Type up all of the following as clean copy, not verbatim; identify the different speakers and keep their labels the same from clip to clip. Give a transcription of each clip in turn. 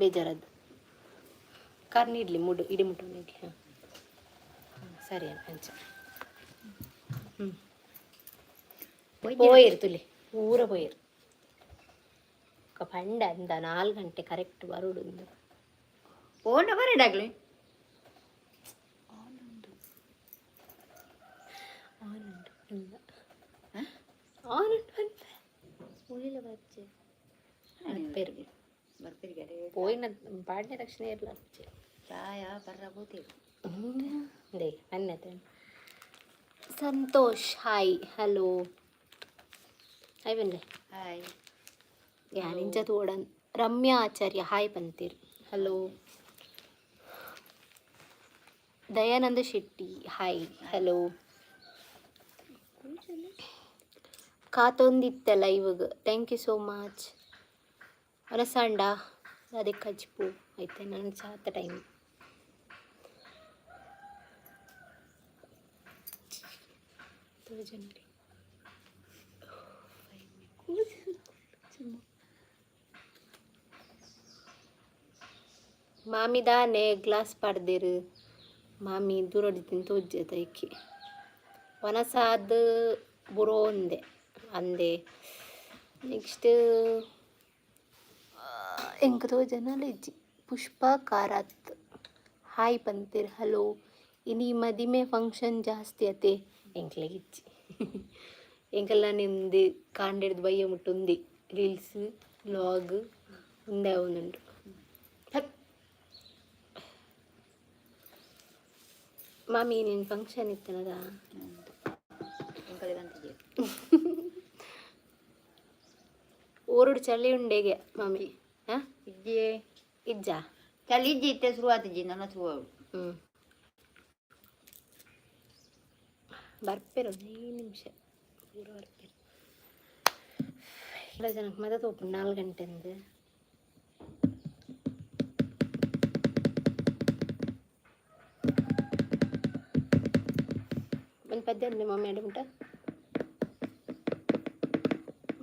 Speaker 1: ಬೇಜಾರದ್ದು Carney idli ಮುಡು ಇಡಿ ಮುಟ್ಟು ಇಡ್ಲಿ ಹಾಂ ಸರಿ ಅಂಚ పోయిరుతులే ఊర పోయిరు ఒక పండ అంద 4 ಗಂಟೆ ಕರೆಕ್ಟ್ ಬರುಡು
Speaker 2: ಓನ ಬರಡಾಗ್ಲಿ
Speaker 1: పోయిన పాడిన తక్షణ ఇట్లా
Speaker 2: ಚಾಯ ಬರ್ರಬೋತಿ
Speaker 1: ದೇ ಅನ್ನತೆ ಸಂತೋಷ್ ಹಾಯ್ ಹಲೋ ಹಾಯ್ ಬನ್ನಿ
Speaker 2: ಹಾಯ್
Speaker 1: ಯಾನಿಂಚ ತೋಡನ್ ರಮ್ಯಾ ಆಚಾರ್ಯ ಹಾಯ್ ಬಂತೀರಿ hello Dayananda Shetty hi hello ಕಾತೊಂದಿತ್ತ ಲೈವ್ಗೆ ಥ್ಯಾಂಕ್ ಯು ಸೋ ಮಚ್ ಅನಸಂಡ ಅದಕ್ಕೆ ಹಚ್ಪು ಐತೆ ನನ್ನ ಚಾತ ಟೈಮ್ ಮಾಮಿದಾನೆ ಗ್ಲಾಸ್ ಪಡ್ದಿರು ಮಾಮಿ ದೂರಡಿತೀನಿ ತೋಜ್ಜತೈಕಿ ವನಸಾದ ಬುರೋ ಅಂದೆ ನೆಕ್ಸ್ಟ್ ಎಂಕದೋ ಜನ ಲೆಜ್ಜಿ ಪುಷ್ಪ ಕಾರತ್ ಹಾಯ್ ಪಂತಿರ್ ಹಲೋ ಇನಿ ಮದಿಮೆ ಫಂಕ್ಷನ್ ಜಾಸ್ತಿ ಅತೆ ಎಂಕ್ಲೆಗಿಚ್ಚಿ ಎಂಕಲ್ಲ ನಿಂದು ಕಾಂಡಿಡ್ದು ಬಯ್ಯ ಮುಟ್ಟುಂದಿ ರೀಲ್ಸ್ ವ್ಲಾಗ್ ಒಂದೇ ಒಂದುಂಟು ಮಾಮಿ ನಿನ್ನ ಫಂಕ್ಷನ್ ಇತ್ತನದ ಓರುಡು ಚಳಿ ಉಂಡೆಗೆ ಮಾಮಿ ಹಾಂ
Speaker 2: ಇಜ್ಜೆ
Speaker 1: ಇಜ್ಜಾ
Speaker 2: ಚಳಿ ಇಜ್ಜೆ ಇತ್ತೆ ಶುರುವಾತಿಜ್ಜಿ ನನ್ನ ಶುರು
Speaker 1: ಬರ್ಪೇರು 5 ನಿಮಿಷ ಪೂರ ಬರ್ಪೇರು ಎಲ್ಲ ಜನಕ್ಕೆ ಮತ್ತೆ ತೋಪು 4 ಗಂಟೆಂದು ಒಂದು ಪದ್ಯ ಅಂದೆ ಮಮ್ಮಿ ಅಡಿಮುಟ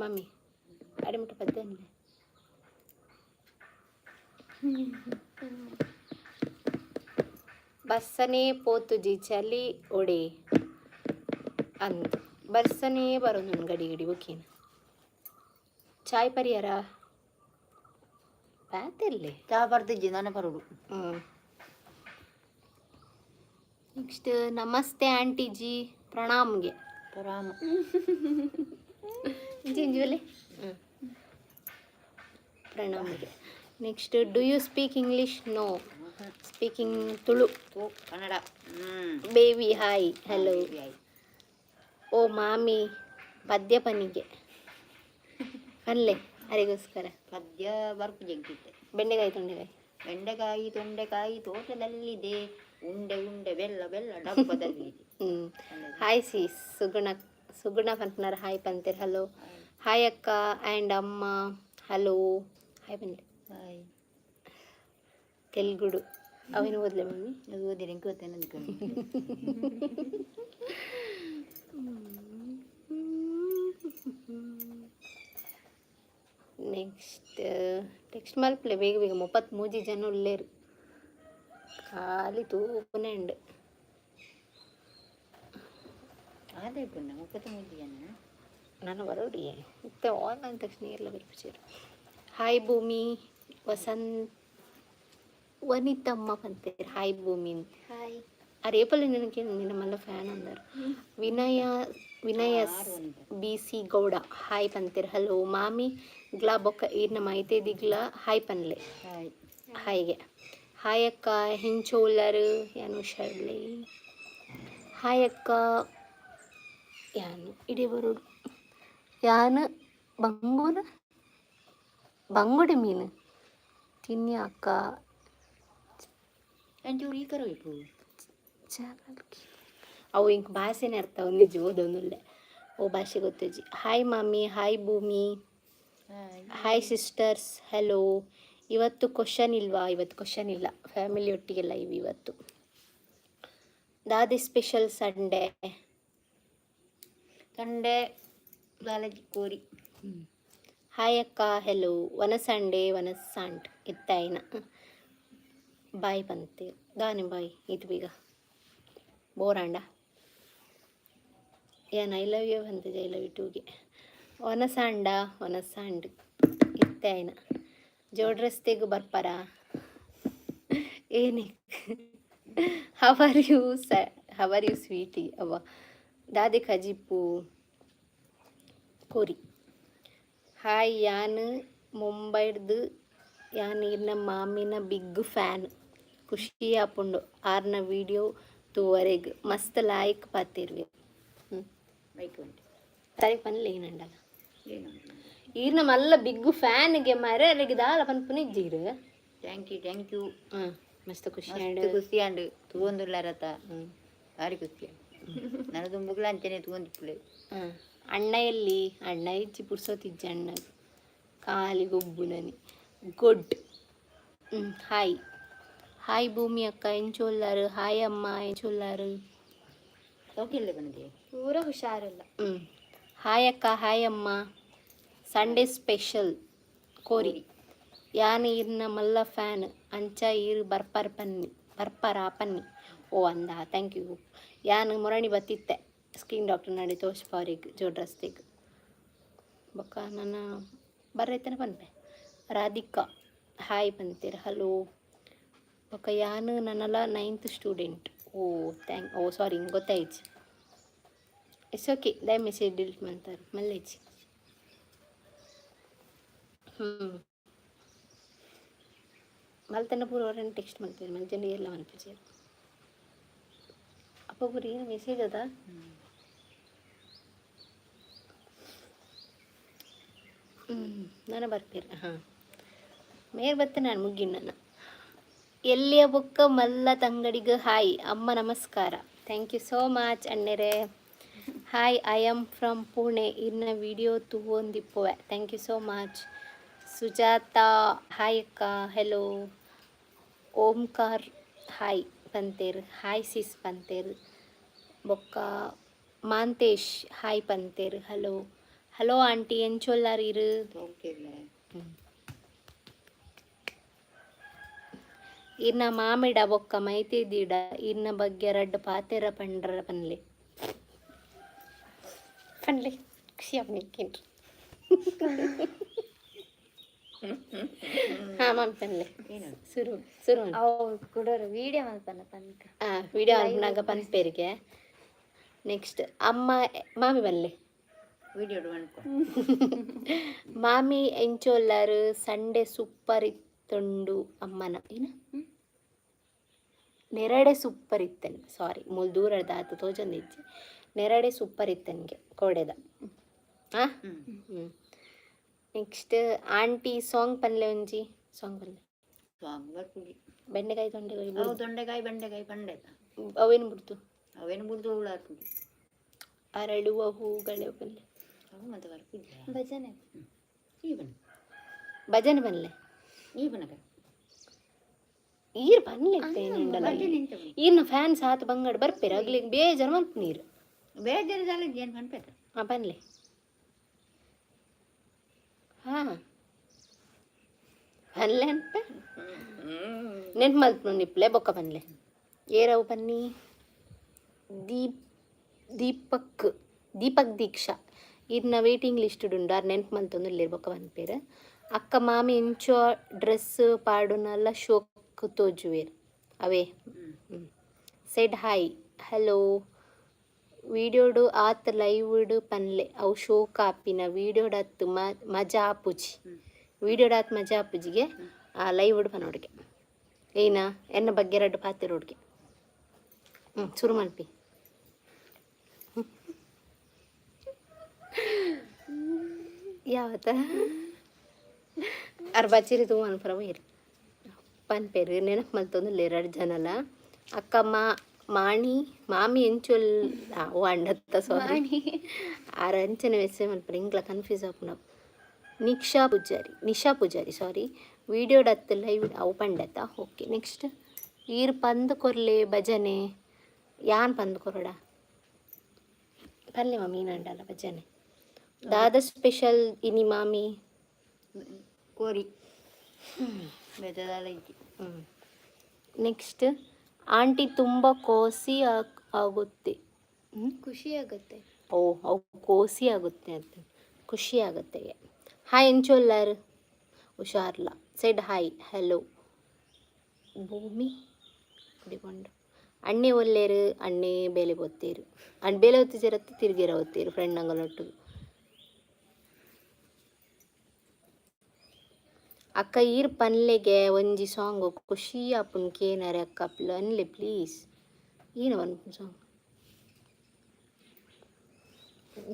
Speaker 1: ಮಮ್ಮಿ ಅಡಿಮುಟ ಪದ್ಯ ಅಂದೆ ಬಸ್ಸನೇ ಪೋತುಜಿ ಚಲಿ ಒಡೆ ಅಂದ್ ಬರ್ಸನೇ ಬರೋ ನನ್ನ ಗಡಿ ಗಡಿ ಓಕೆನ ಚಾಯ್ ಪರಿಹಾರ ಪ್ಯಾತಿರ್ಲಿ
Speaker 2: ಚಾ ಬರ್ತಿಜ್ಜಿ ನಾನು ಬರೋಡು
Speaker 1: ನೆಕ್ಸ್ಟ್ ನಮಸ್ತೆ ಆಂಟಿಜಿ ಪ್ರಣಾಮ್ಗೆ
Speaker 2: ಪರಾಮ
Speaker 1: ಜಿಂಜುವಲ್ಲಿ ಪ್ರಣಾಮ್ಗೆ next do you speak English no speaking Tulu
Speaker 2: Kannada
Speaker 1: baby hi hello ಓ ಮಾಮಿ ಪದ್ಯ ಪನಿಗೆ ಅಲ್ಲೇ ಅರಿಗೋಸ್ಕರ
Speaker 2: ಪದ್ಯ ಬರ್ಪು ಜಗ್ಗಿತ್ತೆ
Speaker 1: ಬೆಂಡೆಕಾಯಿ ತೊಂಡೆಕಾಯಿ
Speaker 2: ತೊಂಡೆಕಾಯಿ ತೋಟದಲ್ಲಿದೆ ಉಂಡೆ ಉಂಡೆ ಬೆಲ್ಲ ಬೆಲ್ಲ ಡಬ್ಬದಲ್ಲಿದೆ
Speaker 1: ಹಾಯ್ ಸಿ ಸುಗುಣ ಪಂಟ್ನರ್ ಹಾಯ್ ಪಂತೀರ್ ಹಲೋ ಹಾಯ್ ಅಕ್ಕ ಆ್ಯಂಡ್ ಅಮ್ಮ ಹಲೋ ಹಾಯ್ ಬನ್ನಿ
Speaker 2: ಹಾಯ್
Speaker 1: ಕೆಲ್ಗುಡು ಅವೇನು ಓದ್ಲೆ ಮಮ್ಮಿ
Speaker 2: ಅದು ಓದಿರಿ ಹೆಂಗೆ ಗೊತ್ತೇನೆ ಅಂದ್ಕೊಂಡು
Speaker 1: ನೆಕ್ಸ್ಟ್ ಮಲ್ಪಲೆ ಬೇಗ ಬೇಗ 33 ಜನ ಉಳ್ಳೇರು ಖಾಲಿ ತೂಪುನೇ ಉಂಡು
Speaker 2: ಅದೇ ಪುಣ್ಯ 33 ಜನ
Speaker 1: ನಾನು ಬರೋಡಿಯೇ ಮತ್ತೆ ಆನ್ಲೈನ್ ತಕ್ಷಣ ಎಲ್ಲ ಬರ್ಪಿಸಿರು ಹಾಯ್ ಭೂಮಿ ವನಿತಮ್ಮ ಪಂತೇರು ಹಾಯ್ ಭೂಮಿ
Speaker 2: ಹಾಯ್
Speaker 1: ಆ ರೇಪಲ್ಲಿ ನನಗೆ ನಿನ್ನಮ್ಮಲ್ಲ ಫ್ಯಾನ್ ಅಂದರು ವಿನಯಸ್ BC ಗೌಡ ಹಾಯ್ ಪಂತೇರು ಹಲೋ ಮಾಮಿ ಗ್ಲಾ ಬೊಕ್ಕ ಈರ್ನ ಮೈತೆ ದಿಗ್ಲ ಹಾಯ್ ಪನ್ಲೆ
Speaker 2: ಹಾಯ್
Speaker 1: ಹಾಯ್ಗೆ ಹಾಯ್ ಅಕ್ಕ ಹಿಂಚೋಲರು ಯಾನು ಶರ್ಲಿ ಹಾಯ್ ಅಕ್ಕ ಯಾನು ಇಡೀ ಬರೋಡು ಯಾನು ಬಂಗುಡೆ ಮೀನು ತಿನ್ನಿ ಅಕ್ಕ
Speaker 2: ಅಂಚೂರು ಈ ಕರೋಯ್ಪು
Speaker 1: ಅವು ಇಂಕ ಭಾಷೆನೇ ಅರ್ಥ ಒಂದು ಓದೋನುಲ್ಲೆ ಓ ಭಾಷೆ ಗೊತ್ತಜ್ಜಿ ಹಾಯ್ ಮಾಮಿ ಹಾಯ್ ಭೂಮಿ ಹಾಯ್ ಸಿಸ್ಟರ್ಸ್ ಹಲೋ ಇವತ್ತು ಕ್ವಶನ್ ಇಲ್ವಾ ಇವತ್ತು ಕ್ವಶನ್ ಇಲ್ಲ ಫ್ಯಾಮಿಲಿ ಒಟ್ಟಿಗೆಲ್ಲ ಇವು ಇವತ್ತು ದಾದಿ ಸ್ಪೆಷಲ್ ಸಂಡೇ
Speaker 2: ಕಾಲೇಜ್ ಕೋರಿ
Speaker 1: ಹಾಯ್ ಅಕ್ಕ ಹೆಲೋ ವನಸಂಡೆ ವನಸಾಂಟ್ ಇತ್ತಾಯಿನ ಬಾಯ್ ಬಂತೆ ದಾನೆ ಬಾಯ್ ಇದು ಬೀಗ ಬೋರಾಂಡ ಏನ್ ಐ ಲವ್ ಯು ಬಂದಿದೆ ಐ ಲವ್ ಯು ಟೂಗೆ ಒನಸಾಂಡ ಒನಸಾಂಡ್ ಇತ್ತಾಯಿನ ಜೋಡ್ರಸ್ತೆಗೂ ಬರ್ಪಾರ ಏನೇ ಹವರ್ ಯು ಸ್ವೀಟಿ ಅವ ದಾದೆ ಖಜಿಪ್ಪು ಕೋರಿ ಹಾಯ್ ಯಾನ್ ಮುಂಬೈಡ್ದು ಯಾನ್ ಇರ್ನ ಮಾಮಿನ ಬಿಗ್ ಫ್ಯಾನ್ ಖುಷಿ ಆಪುಂಡು ಆರ್ನ ವಿಡಿಯೋ ತೂವರೆಗ್ ಮಸ್ತ್ ಲಾಯ್ಕ್ ಪಾತಿರ್ವಿ
Speaker 2: ಬೈಕ್ ಉಂಟು
Speaker 1: ತಲೆಗೆ ಪನ್ಲೆ ಏನಂಡಲ್ಲ
Speaker 2: ಏನು
Speaker 1: ಈರ್ನ ಮಲ್ಲ ಬಿಗ್ ಫ್ಯಾನ್ಗೆ ಮರೆ ಅಲ್ಲಿಗೆ ದಾಲ ಪನ್ಪುನಿಜ್ಜೀರು
Speaker 2: ಥ್ಯಾಂಕ್ ಯು
Speaker 1: ಹಾಂ ಮಸ್ತ್ ಖುಷಿ
Speaker 2: ಮಸ್ತ್ ಖುಷಿ ಅಂಡು ತಗೊಂದುಲ್ಲಾರತ ಭಾರಿ ಖುಷಿ ನಾನು ತುಂಬುಗ್ಲ ಅಂಚನೆ ತಗೊಂಡಿಪ್ಪುಲೆ
Speaker 1: ಹಾಂ ಅಣ್ಣ ಎಲ್ಲಿ ಅಣ್ಣ ಇಜ್ಜಿ ಪುರ್ಸೋತಿಜ್ಜ ಅಣ್ಣ ಖಾಲಿ ಗೊಬ್ಬುನನಿ ಗುಡ್ ಹಾಯ್ ಹಾಯ್ ಭೂಮಿ ಅಕ್ಕ ಎಂಚೊಲ್ಲಾರು ಹಾಯ್ ಅಮ್ಮ ಎಂಚೊಲ್ಲಾರು
Speaker 2: ಸೌಖ್ಯಲ್ಲೇ ಬಂದಿದೆ
Speaker 3: ಪೂರ ಹುಷಾರಿಲ್ಲ.
Speaker 1: ಹಾಯ್ ಅಕ್ಕ ಹಾಯ್ ಅಮ್ಮ ಸಂಡೇ ಸ್ಪೆಷಲ್ ಕೋರಿ ಯಾನ್ ಈರ್ನ ಮಲ್ಲ ಫ್ಯಾನ್ ಅಂಚ ಈರು ಬರ್ಪರ ಪನ್ನಿ ಓ ಅಂದ ಥ್ಯಾಂಕ್ ಯು ಯಾನ್ ಮೊರಣಿ ಬತ್ತಿತ್ತೆ ಸ್ಕಿನ್ ಡಾಕ್ಟರ್ ನಡಿ ತೋರ್ಸ್ಪಾರಿಗೆ ಜೋಡ್ ರಸ್ತೆಗೆ ಬೊಕ್ಕ ನನ್ನ ಬರ್ರೈತನ ಪನ್ಪೆ ರಾಧಿಕಾ ಹಾಯ್ ಬಂತೀರ ಹಲೋ ಬೊಕ್ಕ ಯಾನ್ ನನ್ನಲ್ಲ 9th ಸ್ಟೂಡೆಂಟ್ ಓ ಸಾರಿ ಗೊತ್ತಾಯ್ತು ಇಟ್ಸ್ ಓಕೆ ದಯ ಮೆಸೇಜ್ ಡಿಲೀಟ್ ಮಾಡ್ತಾರೆ ಮಲ್ಲೇಜಿ ಮಲ್ತನ ಪೂರ ಅವರನ್ನು ಟೆಕ್ಸ್ಟ್ ಮಾಡ್ತೀರಿ ಮಲ್ಜಂಡಿ ಎಲ್ಲ ಮನ್ಪಿಸಿ ಅಪ್ಪ ಪೂರ ಏನು ಮೆಸೇಜ್ ಅದ ನಾನು ಬರ್ತೀರಿ ಹಾಂ ಮೇರ್ ಬತ್ತೆ ನಾನು ಮುಗ್ಗಿನ ನಾನು ಎಲ್ಲಿಯ ಬುಕ್ಕ ಮಲ್ಲ ತಂಗಡಿಗೆ ಹಾಯ್ ಅಮ್ಮ ನಮಸ್ಕಾರ ಥ್ಯಾಂಕ್ ಯು ಸೋ ಮಚ್ ಅಣ್ಣರೇ hi I am from Pune ಇನ್ನ ವಿಡಿಯೋ ತಗೊಂದಿಪ್ಪುವೆ thank you so much Sujata hi ಅಕ್ಕ ಹೆಲೋ ಓಂಕಾರ್ ಹಾಯ್ ಪಂತೇರ್ ಹಾಯ್ ಸಿಸ್ ಪಂತೇರ್ ಬೊಕ್ಕ ಮಾಂತೇಶ್ ಹಾಯ್ ಪಂತೇರ್ ಹಲೋ ಆಂಟಿ ಎಂಚೊಲ್ಲಾರು ಇರು
Speaker 2: ಸೌಖ್ಯ
Speaker 1: ಇನ್ನ ಮಾಮಿಡ ಬೊಕ್ಕ ಮೈತಿದಿಡ ಇನ್ನ ಬಗ್ಗೆ ರಡ್ಡು ಪಾತೆರ ಪನ್ಲೆ ಖುಷಿ ಆಗ್ನಿಕ್ಕೇನ್ರಿ ಹಾಂ ಮಾಮಿ ಪನ್ಲೆ
Speaker 2: ಏನು
Speaker 1: ಸುರು
Speaker 3: ಅವು ಕುಡೋರು ವಿಡಿಯೋ ಮಲ್ಪನ ಪನ್ಕ
Speaker 1: ವಿಡಿಯೋ ಅನ್ಪುನಾಗ ಪನ್ಪೇರಿಗೆ ನೆಕ್ಸ್ಟ್ ಅಮ್ಮ ಮಾಮಿ ಬನ್ಲೆ
Speaker 2: ವಿಡಿಯೋ ಅನ್ಕೊ
Speaker 1: ಮಾಮಿ ಎಂಚೋಲ್ಲಾರು ಸಂಡೆ ಸೂಪರ್ ಇತ್ತುಂಡು ಅಮ್ಮನ ಏನು ನೆರಡೆ ಸೂಪರ್ ಇತ್ತನ್ ಸಾರಿ ಮೂಲ್ ದೂರದ ಆತು ತೋಜಂದಿಜ್ಜಿ ನೆರಡೆ ಸೂಪರ್ ಇತ್ತನ್ಗೆ ಕೋಡೆದ ಹಾಂ ನೆಕ್ಸ್ಟ್ ಆಂಟಿ ಸಾಂಗ್ ಪನ್ಲೆ ಒಂಜಿ ಸಾಂಗ್ ಪನ್ಲೆ
Speaker 2: ಸಾಂಗ್ ಬರ್ಪುಡಿ
Speaker 1: ಬೆಂಡೆಕಾಯಿ ತೊಂಡೆಕಾಯಿ
Speaker 2: ಅವು ತೊಂಡೆಕಾಯಿ ಪಂಡೆತ
Speaker 1: ಅವೇನು ಬಿಡ್ತು
Speaker 2: ಅವೇನು ಬುಡ್ದು ಹುಳಾರ್ಪುಡಿ
Speaker 1: ಅರಳುವ ಹೂಗಳೇ ಪನ್ಲೆ
Speaker 2: ಅವು ಮತ್ತೆ ಬರ್ಪುಡಿ
Speaker 3: ಭಜನೆ
Speaker 2: ಈ ಬಣ್ಣ
Speaker 1: ಭಜನೆ ಪನ್ಲೆ
Speaker 2: ಈ ಬಣ್ಣಕ
Speaker 1: ಈರ್ ಪನ್ಲೆ ಏನಂಡಲ್ಲ
Speaker 2: ಭಜನೆ ಎಂತ ಬಣ್ಣ
Speaker 1: ಈರ್ನ ಫ್ಯಾನ್ಸ್ ಆತು ಬಂಗಡ್ ಬರ್ಪೇರ ಆಗ್ಲಿಗೆ ಬೇಜಾರು ಮಲ್ಪ ನೀರು
Speaker 2: ಬೇಜಾರು ಜಾಲ ಏನು ಪನ್ಪೇತ
Speaker 1: ಹಾಂ ಪನ್ಲೆ ಹಾಂ ಪನ್ಲೆ ಅಂತ ನೆನ್ಪು ಮಲ್ತು ನಿಪ್ಲೆ ಬೊಕ್ಕ ಪನ್ಲೆ ಏರವು ಪನ್ನಿ ದೀಪಕ್ ದೀಕ್ಷಾ ಇರ್ನ ವೇಟಿಂಗ್ ಲಿಸ್ಟ್ ಉಂಡಾರ್ ನೆನ್ಪು ಮಲ್ತೊಂದು ಬೊಕ್ಕ ಪನ್ಪೇರ ಅಕ್ಕ ಮಾಮಿ ಇಂಚೋ ಡ್ರೆಸ್ ಪಾಡುನಲ್ಲ ಶೋಕ್ ತೋಜುವೇರ್ ಅವೇ ಸೆಡ್ ಹಾಯ್ ಹಲೋ ವಿಡಿಯೋಡು ಆತ್ ಲೈವ್ಡು ಪನ್ಲೆ ಅವು ಶೋ ಕಾಪಿನ ವಿಡಿಯೋಡತ್ತು ಮಜಾ ಆಪುಜಿ ವಿಡಿಯೋಡಾತ್ ಮಜಾ ಆಪುಜಿಗೆ ಆ ಲೈವ್ಡು ಪನೋಡಿಗೆ ಏನ ಎನ್ನ ಬಗ್ಗೆ ರಡ್ಡು ಪಾತಿರೋಡ್ಗೆ ಶುರು ಮಲ್ಪಿ ಯಾವತ್ತ ಬಚ್ಚಿರಿ ತೂ ಅನ್ಪರವ ಇರು ಪನ್ಪೇರು ನೆನಪು ಮಲ್ತೊಂದು ಎರಡು ಜನಲ ಅಕ್ಕ ಮಾಮಿ ಎಂಚೊಲ್ ಓ ಅಂಡತ್ತ ಸಾರಿ ಆರ ಅಂಚನೆ ವೆಸ್ಸೆ ಮಲ್ಪರೆ ಇಂಗ್ಲ ಕನ್ಫ್ಯೂಸ್ ಆಪುನ ನಿಶಾ ಪೂಜಾರಿ ಸಾರಿ ವಿಡಿಯೋಡತ್ತು ಲೈವ್ ಅವು ಪಂಡತ್ತ ಓಕೆ ನೆಕ್ಸ್ಟ್ ಈರು ಪಂದು ಕೊರ್ಲೆ ಭಜನೆ ಯಾನ್ ಪಂದು ಕೊರಡ ಪಲ್ಲೆ ಮಾಮಿ ಏನಂಡಲ್ಲ ಭಜನೆ ದಾದ ಸ್ಪೆಷಲ್ ಇನಿ ಮಾಮಿ
Speaker 2: ಕೋರಿ ಬೆದದಾಲ ಐತಿ.
Speaker 1: ನೆಕ್ಸ್ಟ್ ಆಂಟಿ ತುಂಬ ಕೋಸಿ ಆಗುತ್ತೆ.
Speaker 3: ಖುಷಿ ಆಗುತ್ತೆ.
Speaker 1: ಓ ಅವು ಕೋಸಿ ಆಗುತ್ತೆ ಅಂತ ಖುಷಿ ಆಗುತ್ತೆ. ಹಾಯ್ ಎಂಚೊಲ್ಲರ್ ಹುಷಾರ್ಲ ಸೆಡ್ ಹಾಯ್ ಹಲೋ ಭೂಮಿ ಕುಡಿಕೊಂಡು ಅಣ್ಣೆ ಒಲ್ಲೇರು ಅಣ್ಣೆ ಬೇಲೆ ಬೊತ್ತೇರು ಅಣ್ಣ ಬೇಲೆ ಒತ್ತಿಸಿರತ್ತೆ ತಿರುಗಿರ ಒತ್ತೇರು ಫ್ರೆಂಡ್ ಅಂಗಲೊಟ್ಟು ಅಕ್ಕ ಈರ್ ಪನ್ಲೆಗೆ ಒಂಜಿ ಸಾಂಗ್ ಖುಷಿ ಆಪುನ್ ಕೇನರೆ ಅಕ್ಕ ಅನ್ಲೆ ಪ್ಲೀಸ್ ಏನು ಒಂದು ಸಾಂಗ್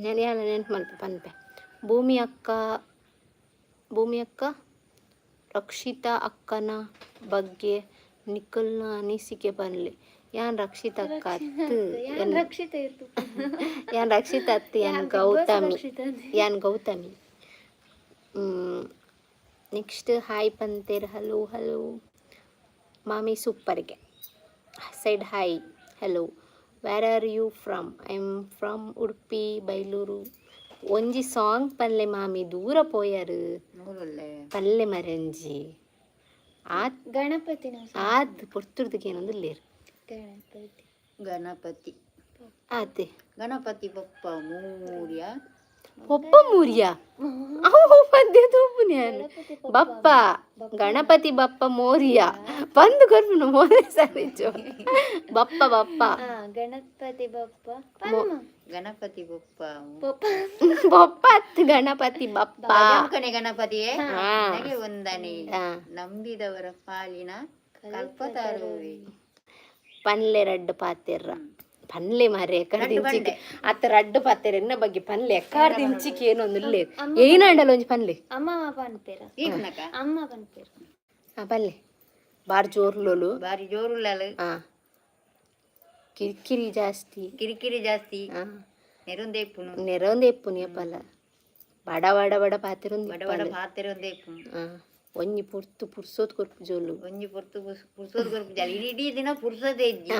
Speaker 1: ನೆನಪು ಮಲ್ಪ ಪನ್ಪೆ ಭೂಮಿ ಅಕ್ಕ ರಕ್ಷಿತಾ ಅಕ್ಕನ ಬಗ್ಗೆ ನಿಖಲ್ನ ಅನಿಸಿಕೆ ಬನ್ಲೆ ಯಾನ್ ರಕ್ಷಿತಾ ಅಕ್ಕ ಅತ್ತು
Speaker 3: ರಕ್ಷಿತ ಇರ್ತು
Speaker 1: ಯಾನ್ ರಕ್ಷಿತಾ ಅತ್ತು ಯಾನ್ ಗೌತಮಿ ನೆಕ್ಸ್ಟ್ ಹಾಯ್ ಪಂತೇರ್ ಹಲೋ ಹಲೋ ಮಾಮಿ ಸೂಪರ್ಗೆ side hi hello where are you from I am from Udupi Bailur ಒಂಜಿ ಸಾಂಗ್ ಪನ್ಲೆ ಮಾಮಿ ದೂರ ಪೋಯಾರು ಪಲ್ಲೆ ಮರಂಜಿ
Speaker 3: ಗಣಪತಿ
Speaker 1: ಆದ್ ಪೊರ್ತುರ್ದಕ್ಕೆ ಏನೊಂದು ಲೇರು ಆತೆ
Speaker 2: ಗಣಪತಿ ಬಪ್ಪ ಮೂರ್ಯ
Speaker 1: ಒಬ್ಬ ಮೂರ್ಯ ಬಪ್ಪ ಗಣಪತಿ ಬಪ್ಪ ಮೋರ್ಯ ಬಂದು ಕೊರ್ಪುನ ಮೋರೆ ಸರಿಜು ಬಪ್ಪ
Speaker 3: ಗಣಪತಿ ಬಪ್ಪ
Speaker 2: ಗಣಪತಿ ಬಪ್ಪ
Speaker 1: ಬಪ್ಪ ಅತ್ತು ಗಣಪತಿ ಬಪ್ಪ
Speaker 2: ಕಣೆ ಗಣಪತಿಯೇ ನನಗೆ ಒಂದನೆ ನಂಬಿದವರ ಪಾಲಿನ ಕಲ್ಪತರುವೆ
Speaker 1: ಪನ್ಲೆ ರಡ್ಡು ಪಾತೆರ್ರ ಪನ್ಲೆ ಮಾರೆ ಎಕ್ಕರ್ದಿಂಚಿಕೆ ಅತ್ತ ರಡ್ಡು ಪಾತೆರ್ ಎನ್ನ ಬಗ್ಗೆ ಪನ್ಲೆ ಎಕ್ಕರ್ದಿಂಚಿಕೆ ಏನೊಂದು ಇಲ್ಲೇ ಏನಾಂಡಲ್ಲ ಒಂಜಿ ಪನ್ಲೆ
Speaker 3: ಅಮ್ಮ ಪನ್ಪೇರ ಅಮ್ಮ ಪನ್ಪೇರ
Speaker 1: ಪನ್ಲೆ ಬಾರಿ ಜೋರ್ಲೋಲು
Speaker 2: ಬಾರಿ ಜೋರುಲ್ಲಲು
Speaker 1: ಕಿರಿಕಿರಿ ಜಾಸ್ತಿ ನೆರೊಂದೇಪ್ಪುನು ಎಪ್ಪಲ್ಲ ಬಡ ಬಡ ಬಡ ಪಾತೆರೊಂದು ಒಂಜಿ ಪುರ್ತು ಪುರ್ಸೋದ್ ಕೊರ್ಪು ಜೋಲು
Speaker 2: ಒಂಜಿ ಪುರ್ಸೋದ್ ಕೊರ್ಪು ಜಾಲಿ ಇಡೀ ದಿನ ಪುರ್ಸೋದೇ ಇಜ್ಜಿ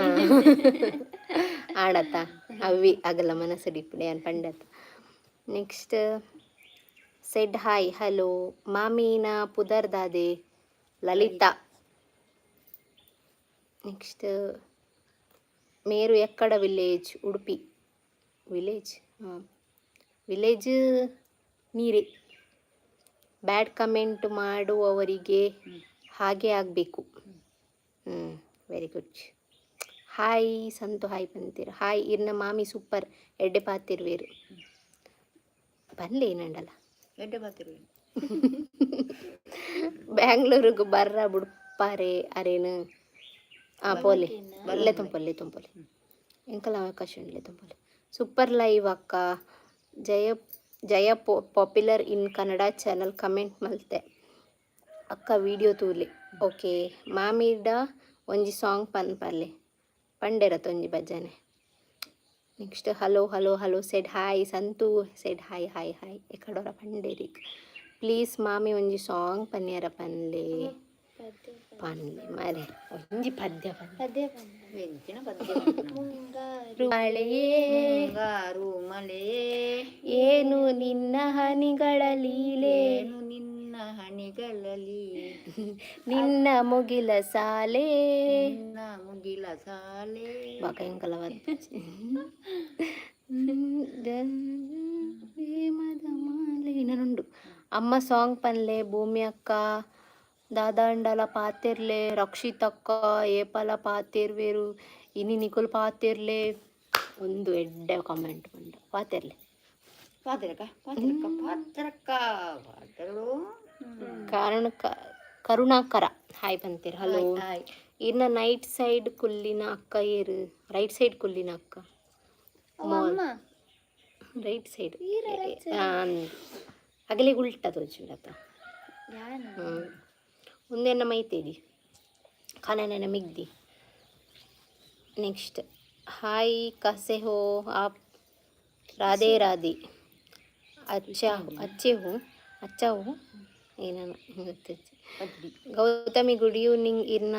Speaker 1: ಆಡತ್ತ ಅವಿ ಆಗಲ್ಲ ಮನಸ್ಸು ಡಿಪ್ಪಡೆ ಅನ್ ಪಂಡತ ನೆಕ್ಸ್ಟ್ ಸೆಡ್ ಹಾಯ್ ಹಲೋ ಮಾಮೀನ ಪುದರ್ದಾದೆ ಲಲಿತಾ ನೆಕ್ಸ್ಟ್ ಮೇರು ಎಕ್ಕಡ ವಿಲೇಜ್ ಉಡುಪಿ ವಿಲೇಜ್ ನೀರೇ ಬ್ಯಾಡ್ ಕಮೆಂಟ್ ಮಾಡುವವರಿಗೆ ಹಾಗೆ ಆಗಬೇಕು very good hi Santu hi ಪಂತೀರ ಹಾಯ್ ಇರ್ನ ಮಾಮಿ ಸೂಪರ್ ಎಡ್ಡೆ ಪಾತಿರ್ವೇರು ಬನ್ಲೆ ಏನಂಡಲ್ಲ
Speaker 2: ಎಡ್ಡೆ ಪಾತಿರ್ವೇರು
Speaker 1: ಬ್ಯಾಂಗ್ಳೂರಿಗೆ ಬರ್ರ ಬುಡ್ಪಾರೆ ಅರೇನು ಪೋಲೆ ಅಲ್ಲೇ ತುಂಪಲ್ಲಿ ಎಂಕಲ ಅವಕಾಶ ಉಂಡ್ಲೆ ತುಂಪಲ್ಲಿ ಸೂಪರ್ ಲೈವ್ ಅಕ್ಕ Jaya popular in Kannada channel comment ಮಲ್ತೆ ಅಕ್ಕ ವಿಡಿಯೋ ತೂಲೆ ಓಕೆ ಮಾಮಿಡ ಒಂಜಿ ಸಾಂಗ್ ಪನ್ಪಲ್ಲೆ ಪಂಡೆರತ್ತ ಒಂಜಿ ಭಜನೆ next hello hello hello said hi Santu said hi hi hi ಎಕಡೋರ ಪಂಡೇರಿಕ್ ಪ್ಲೀಸ್ ಮಾಮಿ ಒಂಜಿ ಸಾಂಗ್ ಪನ್ಯಾರ ಪನ್ಲೆ ಮಾರೆ ಒಂಜಿ ಪದ್ಯ
Speaker 2: ಮುಂಗಾರು ಮಳೆಯೇ
Speaker 1: ಏನು ನಿನ್ನ ಹನಿಗಳ ಲೀಲೆ ನಿನ್ನ ಮುಗಿಲ ಸಾಲೆ ಬಾಕಂಕಲ ಇನ್ನೊಂದು ಅಮ್ಮ ಸಾಂಗ್ ಪನ್ಲೆ ಭೂಮಿ ಅಕ್ಕ ದಾದಾಂಡಲ ಪಾತಿರ್ಲೆ ರಕ್ಷಿತಕ್ಕ ಏಪಲ ಪಾತಿರ್ವೇರು ಇನಿ ನಿಕುಲ್ ಪಾತಿರ್ಲೆ ಒಂದು ಎಡ್ಡೆ ಕಾಮೆಂಟ್ ಬಂದ ಪಾತಿರ್ಲೆ ಕರುಣಾಕರ ಹಾಯ್ ಬಂತೀರ ಹಲೋ ಇನ್ನ ನೈಟ್ ಸೈಡ್ ಕುಲ್ಲಿನ ಅಕ್ಕ ಏರು ರೈಟ್ ಸೈಡ್ ಕುಲ್ಲಿನ ಅಕ್ಕ ರೈಟ್ ಸೈಡ್ ಅಗಲಿಗೆ ಉಲ್ಟ ತೋಚಿಂಡತ್ತ ಒಂದೇನ ಮೈತೇದಿ ಖಾನೆನ ಮಿಗ್ದಿ ನೆಕ್ಸ್ಟ್ ಹಾಯ್ ಕಸೆ ಹೋ ಆಪ್ ರಾಧೆ ರಾಧೆ ಅಚ್ಚೆ ಹೋ ಏನೋ ಗೊತ್ತಿತ್ತು ಗೌತಮಿ ಗುಡ್ ಈವ್ನಿಂಗ್ ಇರ್ನ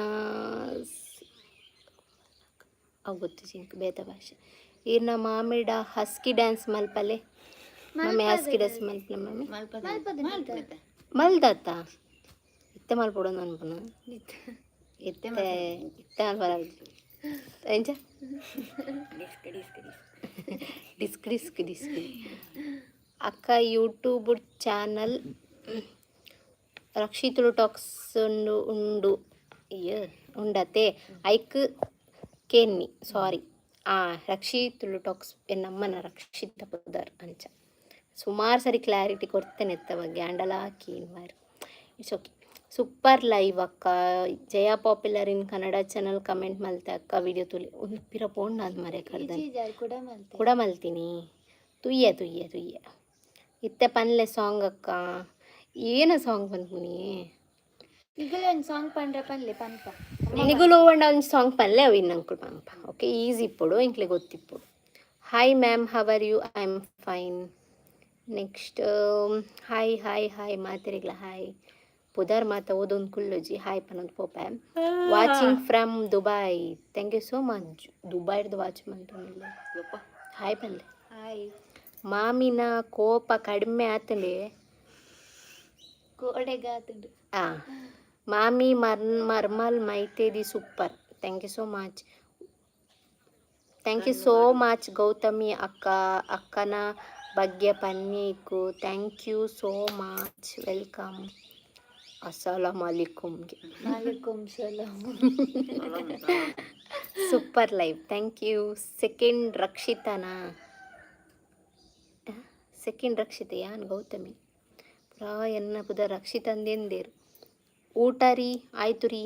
Speaker 1: ಗೊತ್ತು ಚಿಂಕ್ ಬೇತ ಭಾಷೆ ಇರ್ನ ಮಾಮಿಡ ಹಸ್ಕಿ ಡ್ಯಾನ್ಸ್ ಮಲ್ಪಲೆ ಮಮ್ಮಿ ಹಸ್ಕಿ ಡ್ಯಾನ್ಸ್ ಮಲ್ಪಲೆ ಮಮ್ಮಿ ಮಲ್ದತ್ತ ಇತ್ತೆ ಮಲ್ಪೊಡು ಅನ್ಪುನ ಇತ್ತೆ ಇತ್ತೆ ಮಲ್ಪರ ಎಂಚ ಡಿಸ್ಕ್ ಅಕ್ಕ ಯೂಟ್ಯೂಬ್ ಚಾನಲ್ ರಕ್ಷಿತುಲು ಟಾಕ್ಸ್ ಉಂಡು ಉಂಡತೆ ಐಕ್ ಕೇನ್ನಿ ಸಾರಿ ರಕ್ಷಿತುಲು ಟಾಕ್ಸ್ ಎನ್ನಮ್ಮನ ರಕ್ಷಿತ ಪುದರ್ ಅಂಚ ಸುಮಾರು ಸರಿ ಕ್ಲಾರಿಟಿ ಕೊಡ್ತೇನೆ ಎತ್ತ ಬಗ್ಗೆ ಆಂಡಲ ಹಾಕಿ ಮಾರು ಇಟ್ಸ್ ಓಕೆ ಸೂಪರ್ ಲೈವ್ ಅಕ್ಕ Jaya popular in Kannada channel comment ಮಲ್ತೆ ಅಕ್ಕ ವಿಡಿಯೋ ತುಲಿ ಒಂದು ಪಿರ ಪೋಂಡ್ ಅದು ಮರೆ ಕರ್ದ ಕೂಡ ಮಲ್ತೀನಿ ತುಯ್ಯ ಇತ್ತೆ ಪನ್ಲೆ ಸಾಂಗ್ ಅಕ್ಕ ಏನ ಸಾಂಗ್ ಬಂದ್ಮುನಿ
Speaker 3: ಈಗಲೇ ಒಂದು ಸಾಂಗ್ ಪಂಡ್ರೆ ಪನ್ಲೆ ಪನ್ಪ
Speaker 1: ನಿಗುಲು ಒಂದು ಸಾಂಗ್ ಪನ್ಲೆ ಅವು ಇನ್ನಂಕುಲ್ ಪಂಪ ಓಕೆ ಈಸಿ ಇಪ್ಪಡು ಇಂಕ್ಲೆ ಗೊತ್ತಿಪ್ಪಡು hi ma'am how are you I am fine next hi ಮಾತಿರಿಗ್ಲ ಹಾಯ್ ಪುದರ್ ಮಾತ ಓದೊಂದು ಕುಲ್ಲುಜಿ ಹಾಯ್ ಪನ್ನೊಂದು ಪೋಪೆ watching from Dubai thank you so much ದುಬೈಡ್ದು ವಾಚ್ ಮಾಡ್ಕೊಂಡಿಲ್ಲ ಹಾಯ್ ಪನ್ಲೆ
Speaker 3: ಹಾಯ್
Speaker 1: ಮಾಮಿನ ಕೋಪ ಕಡಿಮೆ ಆತಂಡೆ
Speaker 3: ಕೋಡೆಗಾತುಂಡು
Speaker 1: ಮಾಮಿ ಮರ್ಮಲ್ ಮೈತೇದಿ super thank you so much Gautami ಅಕ್ಕನ ಬಗ್ಗೆ ಪನ್ಯೇಕು thank you so much welcome ಅಸ್ಸಲಾಮ್ ಅಲೈಕುಮ್ಗೆ
Speaker 3: ವಾಲೇಕುಂ ಸಲಾಂ
Speaker 1: super live thank U second ರಕ್ಷಿತ ಯಾನ್ ಗೌತಮಿ ಪುರಾ ಎನ್ನ ಪುದ ರಕ್ಷಿತ ಅಂದೇಂದೇರು ಊಟ ರೀ ಆಯ್ತು ರೀ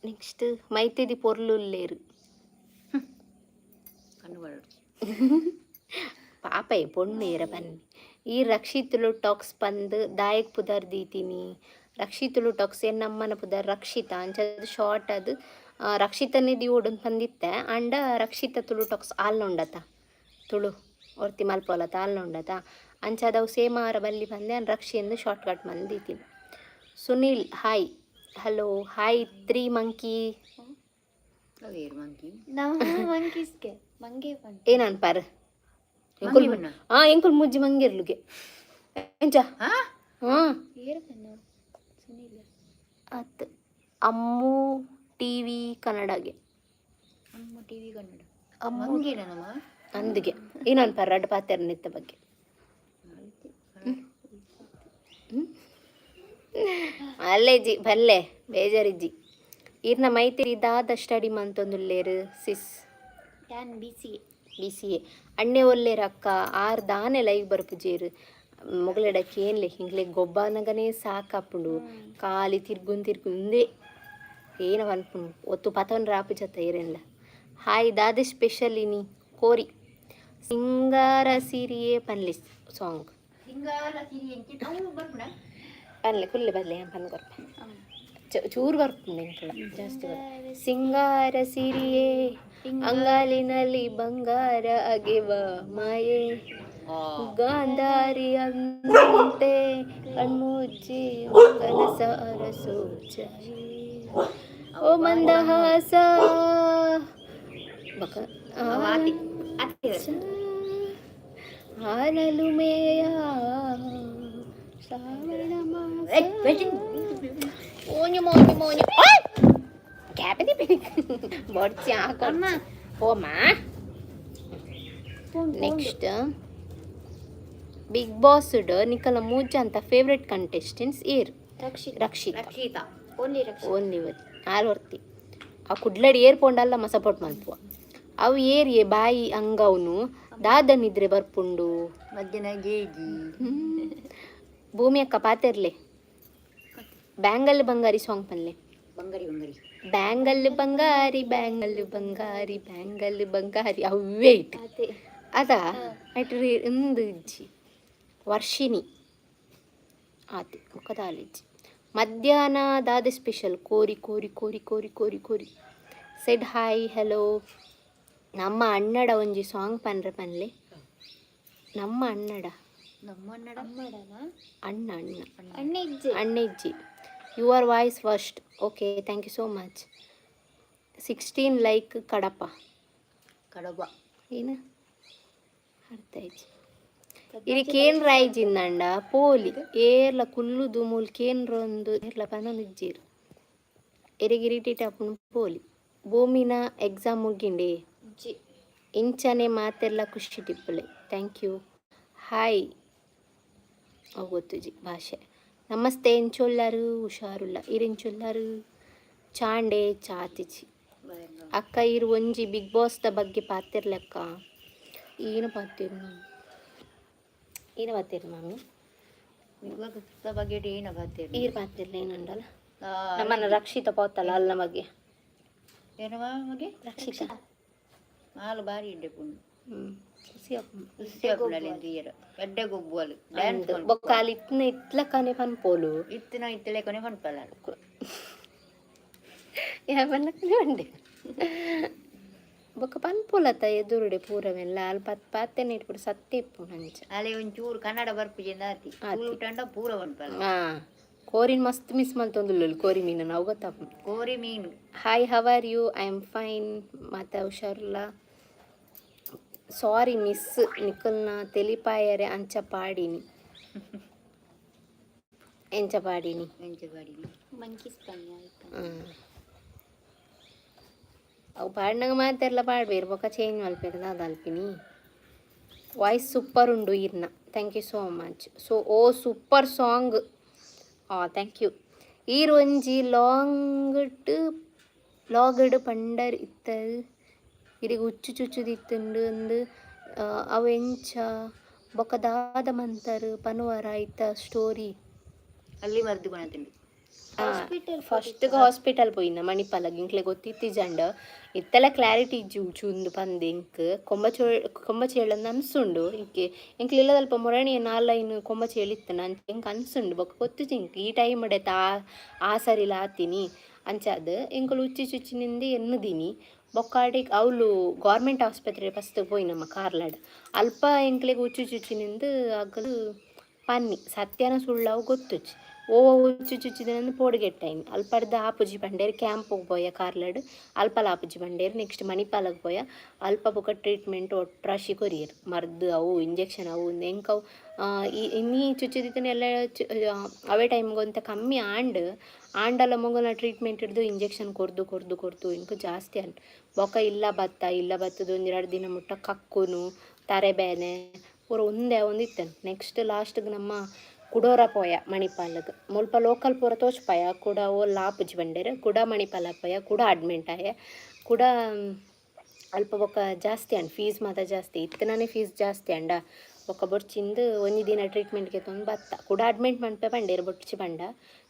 Speaker 1: ನೆಕ್ಸ್ಟ್ ಮೈತೇದಿ ಪೊರ್ಲುಲ್ಲೇರು ಪಾಪೈ ಪೊಣ್ಣೇರ ಬನ್ನಿ ಈ ರಕ್ಷಿತುಲು ಟಾಕ್ಸ್ ಪಂದು ದಾಯಕ್ ಪುದರ್ ದೀತೀನಿ ರಕ್ಷಿತುಲು ಟಾಕ್ಸ್ ನಮ್ಮನ ಪುದರ್ ರಕ್ಷಿತ ಅಂಚದು ಶಾರ್ಟ್ ಅದು ರಕ್ಷಿತನೇ ದಿ ಓಡೊಂದು ಪಂದಿತ್ತೆ ಅಂಡ ರಕ್ಷಿತ ತುಳು ಟಾಕ್ಸ್ ಆಲ್ನೊಂಡತ ತುಳು ಒರ್ತಿ ಮಲ್ಪೊಲತ ಆಲ್ನೊಂಡತ ಅಂಚದವು ಸೇಮಾರ ಬಲ್ಲಿ ಬಂದೆ ನಾನು ರಕ್ಷಿ ಎಂದು ಶಾರ್ಟ್ ಕಟ್ ಮಂದೀತೀನಿ Sunil hi hello hi 3 monkey
Speaker 3: ನಮ್ಮ ಮಂಕೀಸ್ಗೆ ಮಂಗೆ ಪಂಡ್
Speaker 1: ಏನಾನ್ ಪಾರ ಎಂಕುಲ್ ಮುಜ್ಜಿ ಮಂಗಿರ್ಲುಗೆ ಎಂಚ
Speaker 3: ಏರು ಪನ್ನ ಸುನಿಲ್ಲ
Speaker 1: ಅತ್ ಅಮ್ಮು ಟಿವಿ ಕನ್ನಡಗೆ
Speaker 2: ಅಮ್ಮ ಟಿವಿ ಕನ್ನಡ
Speaker 1: ಅಮ್ಮು ಅಂದಿಗೆ ಏನಾನ್ ಪಾರ ಅಡ್ಡ ಪಾತ್ರೆ ನಿತ್ತ ಬಗ್ಗೆ ಅಲ್ಲೇಜಿ ಬಲ್ಲೆ ಬೇಜಾರಿಜ್ಜಿ ಇರ್ನ ಮೈತಿರಿ ದಾದ ಸ್ಟಡಿ ಮಂತೊಂದುಲ್ಲೇರು ಸಿಸ್
Speaker 3: ಯಾನ್
Speaker 1: BCA ಅಣ್ಣೆ ಒಲ್ಲೇರ ಅಕ್ಕ ಆರ್ ದಾನೆ ಲೈವ್ ಬರ್ಪುಜೇರು ಮೊಗಲೆಡಕ್ಕೆ ಏನ್ಲೆ ಹಿಂಗ್ಲೆ ಗೊಬ್ಬನಗನೇ ಸಾಕಾಪುಂಡು ಕಾಲಿ ತಿರ್ಗುಂದೇ ಏನ ಅನ್ಪುಂಡು ಒತ್ತು ಪತವನ್ ರಾಪು ಜತ ಏರೆಲ್ಲ ಹಾಯ್ ದಾದ ಸ್ಪೆಷಲ್ ಇನಿ ಕೋರಿ ಸಿಂಗಾರ ಸಿರಿಯೇ ಪನ್ಲಿ ಸಾಂಗ್ ಪನ್ಲೆ ಕುಲ್ಲೆ ಬಲ್ಲೆ ಪನ್ ಕೊರ್ಪೆ ಚೂರು ಬರ್ಪುಂಡು ಎಂಕಲ ಜಾಸ್ತಿ ಸಿಂಗಾರ ಸಿರಿಯೇ ಅಂಗಾಲಿನಲ್ಲಿ ಬಂಗಾರ ಅಗೆವ ಮಾಯೆ ಗಾಂಧಾರಿ ಅಂತೆ ಕಣ್ಮುಚ್ಚಿ ಕನಸ ಅರಸು ಓ ಮಂದಹಾಸ ಹಾಲಲು ಮೇಯ ಶ್ರಾವಣ ಮೋഞ്ഞു ಕ್ಯಾಪದಿ ಬಡ್ಸಿ ಹಾಕಮ್ಮ ಹೋಮ ನೆಕ್ಸ್ಟ್ ಬಿಗ್ ಬಾಸ್ ನಿಕಲ ಮೂಜ ಅಂತ ಫೇವ್ರೆಟ್ ಕಂಟೆಸ್ಟೆಂಟ್ಸ್ ಏರ್ ರಕ್ಷಿತ ಓನ್ಲಿ ಆರು ವರ್ತಿ ಆ ಕುಡ್ಲಡಿ ಏರ್ಪೊಂಡಲ್ಲ ಸಪೋರ್ಟ್ ಮಲ್ಪುವ ಅವು ಏರಿಯೇ ಬಾಯಿ ಅಂಗವನು ದಾದನಿದ್ರೆ ಬರ್ಪುಂಡು
Speaker 2: ಮಧ್ಯಾಹ್ನ ಗೇಜಿ
Speaker 1: ಭೂಮಿ ಅಕ್ಕ ಪಾತೆರ್ಲೆ ಬ್ಯಾಂಗಲ್ ಬಂಗಾರಿ ಸಾಂಗ್ ಪನ್ಲೆ ಬ್ಯಾಂಗಲ್ ಬಂಗಾರಿ ಅವೇ ಇಟ್ಟು ಅದಾ ಐಟ್ರಿ ಒಂದು ಇಜ್ಜಿ ವರ್ಷಿಣಿ ಆತಿ ಮುಖದಾಲಿಜ್ಜಿ ಮಧ್ಯಾಹ್ನ ದಾದ ಸ್ಪೆಷಲ್ ಕೋರಿ ಸೆಡ್ ಹಾಯ್ ಹಲೋ ನಮ್ಮ ಅಣ್ಣಡ ಒಂಜಿ ಸಾಂಗ್ ಪನ್ಲೆ ನಮ್ಮ ಅಣ್ಣಡ ಅಣ್ಣ ಇಜ್ಜಿ your voice first okay thank you so much 16 like ಕಡಪ ಏನು ಅರ್ಥ ಇಜ್ಜಿ ఇది కేన్ రాయిజిందండ పోలి ఏర్ల కుల్లుదు మూలు కేన్ రొంದು ఏర్ల పనొಂದು ಇಜ್ಜೀರು ಎರಿಗಿರಿಟಿಟಪ್ಪುನು ಪೋಲಿ ಭೂಮಿನ ಎಕ್ಸಾಮ್ ಮುಗಿಂಡೆ ಇಂಚನೆ ಮಾತೆಲ್ಲ ಖುಷಿ ಟಿಪ್ಪುಲೆ ಥ್ಯಾಂಕ್ ಯು ಹಾಯ್ ಗೊತ್ತುಜಿ ಭಾಷೆ ನಮಸ್ತೆ ಎಂಚೊಲ್ಲರು ಹುಷಾರುಲ್ಲ ಇರೆಂಚೊಲ್ಲರು ಚಾಂಡೆ ಚಾತಿಚಿ ಅಕ್ಕ ಇರು ಒಂಜಿ ಬಿಗ್ ಬಾಸ್ದ ಬಗ್ಗೆ ಪಾತಿರ್ಲೆಕ್ಕ ಏನು ಪಾತಿರು ಏನು ಪಾತಿರು ಮಾಮಿ
Speaker 2: ಇವಾಗ ಸುತ್ತ ಬಗ್ಗೆ ಏನು ಗೊತ್ತಿಲ್ಲ
Speaker 1: ಈರು ಪಾತಿರ್ಲ ಏನಂಡಲ್ಲ ನಮ್ಮನ್ನ ರಕ್ಷಿತ ಪೋತಲ್ಲ ಅಲ್ಲ ಬಗ್ಗೆ
Speaker 2: ಏನವ ಮಗೆ
Speaker 1: ರಕ್ಷಿತ
Speaker 2: ಹಾಲು ಬಾರಿ ಇಡ್ಡೆ ಪುಣ್ಣು
Speaker 1: ಖುಷಿ
Speaker 2: తీయరు ఎడ్డే గుబ్బోలు డాన్స్
Speaker 1: బొక్కాలు ఇట్ల కానీ పనిపోలు
Speaker 2: ఇత్తలే కొని పనిపోలాడు
Speaker 1: ఏమన్నా కానివ్వండి బొక్క పనిపోలత ఎదురుడే పూరವೆಲ್ಲ ಅಲ್ಲಿ ಪಾತೆ ಇಟ್ಬಿಟ್ಟು ಸತ್ತೆ ಇಪ್ಪು ನಂಚ
Speaker 2: ಅಲೆ ಒಂಚೂರು ಕನ್ನಡ ಬರ್ಪು ಜಂದಾತಿ ಊಟಂಡ ಪೂರ ಪನ್ಪಲ್ಲ
Speaker 1: ಕೋರಿನ್ ಮಸ್ತ್ ಮಿಸ್ ಮಲ್ತೊಂದುಲ್ಲು ಕೋರಿ ಮೀನು ನಾವು ಗೊತ್ತಪ್ಪ
Speaker 2: ಕೋರಿ ಮೀನು
Speaker 1: hi how are you I am fine ಮಾತಾ ಹುಷಾರಿಲ್ಲ ಸಾರಿ ಮಿಸ್ ನಿಖಲ್ನ ತೆಲಿಪಾಯರೆ ಅಂಚ ಪಾಡಿನಿ ಎಂಚ ಪಾಡಿನಿ
Speaker 3: ಮಂಕೀಸ್ ಪನ್ನಿ ಆಯ್ತು
Speaker 1: ಅವು ಪಾಡಿನಾಗ ಮಾತೆಲ್ಲ ಪಾಡ್ಬೇರು ಬೊಕ್ಕ ಚೇಂಜ್ ಮಲ್ಪೇರು ಅದು ಅಲ್ಪಿನಿ ವಾಯ್ಸ್ ಸೂಪರ್ ಉಂಡು ಇರ್ನ thank you so much so oh super song thank you ಈರ್ ಒಂಜಿ ಲಾಗಡ್ ಪಂಡರ್ ಇತ್ತದು ಇರಿಗೆ ಉಚ್ಚು ಚುಚ್ಚುದಿತ್ತುಂಡು ಒಂದು ಅವು ಎಂಚ ಬೊಕ್ಕ ದಾದ ಮಂತರು ಪನುವರ ಇತ್ತ ಸ್ಟೋರಿ
Speaker 2: ಅಲ್ಲಿ ಮರ್ದು ಕೊಣತಿಂಡು
Speaker 1: ಫಸ್ಟ್ಗೆ ಹಾಸ್ಪಿಟಲ್ ಪೋಯಿನ ಮಣಿಪಾಲಗ್ ಇಂಕ್ಲೆ ಗೊತ್ತಿತ್ತಿ ಜಂಡ ಇತ್ತೆಲ್ಲ ಕ್ಲಾರಿಟಿ ಇಜ್ಜು ಚೂಂದು ಪಂದು ಇಂಕ್ ಕೊಂಬಚೇಳಂದು ಅನ್ಸುಂಡು ಇಂಕೆ ಇಂಕ್ಲೆ ಇಲ್ಲದಲ್ಪ ಮೊರಣಿ ನಾಲ್ಕು ಕೊಂಬಚೇಳಿತ್ತನ ಅಂತ ಇಂಕ್ ಅನ್ಸುಂಡು ಬೊಕ್ಕ ಗೊತ್ತು ಇಂಕ್ ಈ ಟೈಮ್ ಅಡೆತ ಆ ಸರಿಲ ಆತೀನಿ ಅಂಚಾದ ಇಂಕಲು ಉಚ್ಚಿ ಚುಚ್ಚಿನಿಂದ ಎನ್ನದೀನಿ ಬೊಕ್ಕಾಡಿಗೆ ಅವಳು ಗೌರ್ಮೆಂಟ್ ಆಸ್ಪತ್ರೆ ಫಸ್ಟ್ ಪೋಯಿ ನಮ್ಮ ಕಾರ್ಲಾಡ್ ಅಲ್ಪ ಎಂಕ್ಲೆಗೆ ಉಚ್ಚು ಚುಚ್ಚಿನಿಂದ ಆಗಲು ಪನ್ನಿ ಸತ್ಯನ ಸುಳ್ಳವು ಗೊತ್ತುಚ್ಚಿ ಓ ಉಚ್ಚು ಚುಚ್ಚಿದನಂದು ಪೋಡ್ಗೆಟ್ಟಾಯಿನಿ ಅಲ್ಪಡ್ದ ಆಪುಜಿ ಬಂಡೇರು ಕ್ಯಾಂಪಿಗೆ ಪೋಯ ಕಾರ್ಲಾಡ್ ಅಲ್ಪಲ ಆಪುಜಿ ಬಂಡೇರು ನೆಕ್ಸ್ಟ್ ಮಣಿಪಾಲಗೆ ಪೋಯ ಅಲ್ಪ ಬೊಕ್ಕ ಟ್ರೀಟ್ಮೆಂಟ್ ಒಟ್ರಾಶಿ ಕೊರಿಯರು ಮರ್ದು ಅವು ಇಂಜೆಕ್ಷನ್ ಅವು ಎಂಕವು ಇನ್ನೀ ಚುಚ್ಚಿದಿತ್ತನ ಎಲ್ಲ ಅವೇ ಟೈಮ್ಗೆ ಅಂತ ಕಮ್ಮಿ ಆಂಡಲ್ಲ ಮಗುನ ಟ್ರೀಟ್ಮೆಂಟ್ ಹಿಡ್ದು ಇಂಜೆಕ್ಷನ್ ಕೊರ್ದು ಇಂಕ ಜಾಸ್ತಿ ಅನ್ ಬೊಕ್ಕ ಇಲ್ಲ ಬತ್ತದು ಒಂದೆರಡು ದಿನ ಮುಟ್ಟ ಕಕ್ಕುನು ತರೆಬೇನೆ ಪೂರ ಒಂದೇ ಒಂದಿತ್ತನು ನೆಕ್ಸ್ಟ್ ಲಾಸ್ಟ್ಗೆ ನಮ್ಮ ಕುಡೋರ ಪೋಯ ಮಣಿಪಾಲಗೆ ಮುಲ್ಪ ಲೋಕಲ್ ಪೂರ ತೋಚ್ಪಾಯ ಕೂಡ ಓ ಲಾಪುಜಿ ಬಂಡೇರು ಕೂಡ ಮಣಿಪಾಲ ಪೋಯ ಕೂಡ ಅಡ್ಮಿಂಟ್ ಆಯ ಕೂಡ ಅಲ್ಪ ಬೊಕ್ಕ ಜಾಸ್ತಿ ಅನ್ ಫೀಸ್ ಮಾತ್ರ ಜಾಸ್ತಿ ಇತ್ತನೇ ಫೀಸ್ ಜಾಸ್ತಿ ಅಂಡ ಬೊಕ್ಕ ಬೊಡ್ಚಿಂದು ಒಂದು ದಿನ ಟ್ರೀಟ್ಮೆಂಟ್ಗೆ ತಂದು ಬತ್ತ ಕೂಡ ಅಡ್ಮಿಂಟ್ ಮನ್ಪೆ ಬಂಡೇರು ಬೊಡ್ಚಿ ಬಂಡ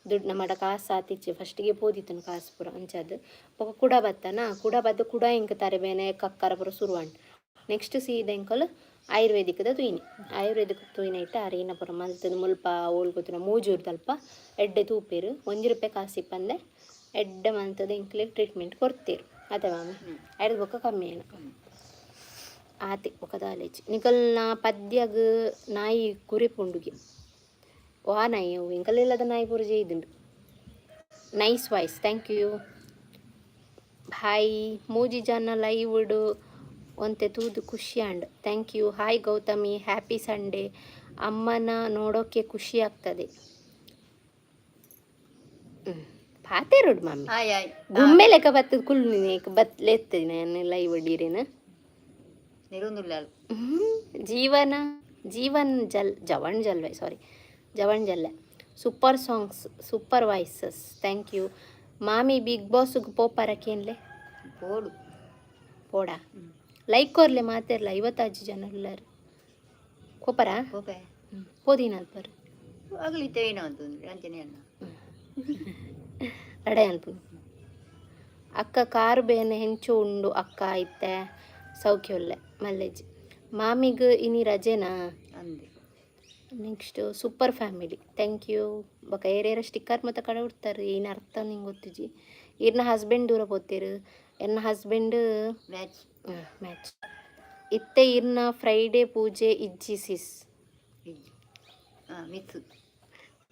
Speaker 1: ದುಡ್ಡು ನಮ್ಮಡ ಕಾಸು ಆತಿಚ್ಚಿ ಫಸ್ಟಿಗೆ ಪೋದಿತ್ತನು ಕಾಸು ಪೂರ ಅಂಚದು ಬೊಕ್ಕ ಕೂಡ ಬತ್ತನ ಕೂಡ ಬದ್ದು ಕೂಡ ಇಂಕ ತರೆಬೇನೆ ಕಕ್ಕರ ಪೂರ ಶುರುವಂಡು ನೆಕ್ಸ್ಟ್ ಸೀದ ಎಂಕಲು ಆಯುರ್ವೇದಿಕದ ಆಯುರ್ವೇದಿಕ್ ತುಯಿನ ಇಟ್ಟು ಅರಿನ ಪುರ ಮಲ್ತದ ಮುಲ್ಪ ಓಲ್ಗೊತ್ತಿನ ಮೂಜೂರ್ದಲ್ಪ ಎಡ್ಡೆ ತೂಪೇರು ₹1 ಕಾಸು ಇಪ್ಪಂದೆ ಎಡ್ಡೆ ಮಂತದ ಇಂಕ್ಲೆ ಟ್ರೀಟ್ಮೆಂಟ್ ಕೊಡ್ತೇರು ಅದೇ ಮಾಮಿ ಐದು ಬೊಕ್ಕ ಕಮ್ಮಿ ಏನು ಆತಿ ಬೊಕ್ಕ ದಾಲೇಜಿ ನಿಕಲ್ನ ಪದ್ಯಗ ನಾಯಿ ಕುರಿ ಪುಂಡುಗೆ ವಾ ನಾಯಿ ಅವು ಇಂಕಲಿಲ್ಲದ ನಾಯಿ ಪೂರ ಜೈದುಂಡು nice voice thank you hi ಮೂಜಿ ಜನ ಲೈವ್ಡು ಒಂತೆ ತೂದು ಖುಷಿ and thank you hi Gautami happy Sunday ಅಮ್ಮನ ನೋಡೋಕ್ಕೆ ಖುಷಿ ಆಗ್ತದೆ ಪಾತೇರುಡು ಮಮ್ಮಿ ಗುಮ್ಮೆ ಲೆಕ್ಕ ಬತ್ತದ ಕುಲ್ಲು ಬತ್ಲೆತ್ತದ ನಾನು ಲೈವ್ ಹೊಡೀರೇನ ಜವನ್ ಜಲ್ಲೆ super songs super voices thank you ಮಾಮಿ ಬಿಗ್ ಬಾಸ್ಗೆ ಪೋಪರಕ್ಕೇನ್ಲೆ ಪೋಡ ಲೈಕ್ ಕೊರ್ಲೆ ಮಾತಾರಲ್ಲ 50 ಜನ ಎಲ್ಲರು ಕೋಪರ ಪೋದಿನ ಅಲ್ಪರು ಅಡೆ ಅನ್ಪು ಅಕ್ಕ ಕಾರು ಬೇನೆ ಹೆಂಚು ಉಂಡು ಅಕ್ಕ ಐತೆ ಸೌಖ್ಯ ಒಳ್ಳೆ ಮಲ್ಲೇಜ್ ಮಾಮಿಗೆ ಇನಿ ರಜೆನಾ next super family thank you ಬೊಕ ಏರೇರ ಸ್ಟಿಕ್ಕರ್ ಮತ್ತು ಕಡೆ ಉಡ್ತಾರೆ ಏನು ಅರ್ಥ ನಿಂಗೆ ಗೊತ್ತಿಜಿ ಇರ್ನ ಹಸ್ಬೆಂಡ್ ದೂರ ಹೋಗ್ತೀರು ಎನ್ನ ಹಸ್ಬೆಂಡ್ ಮ್ಯಾಚ್ ಇತ್ತೆ ಇರ್ನ ಫ್ರೈಡೇ ಪೂಜೆ ಇಜ್ಜಿಸಿಸ್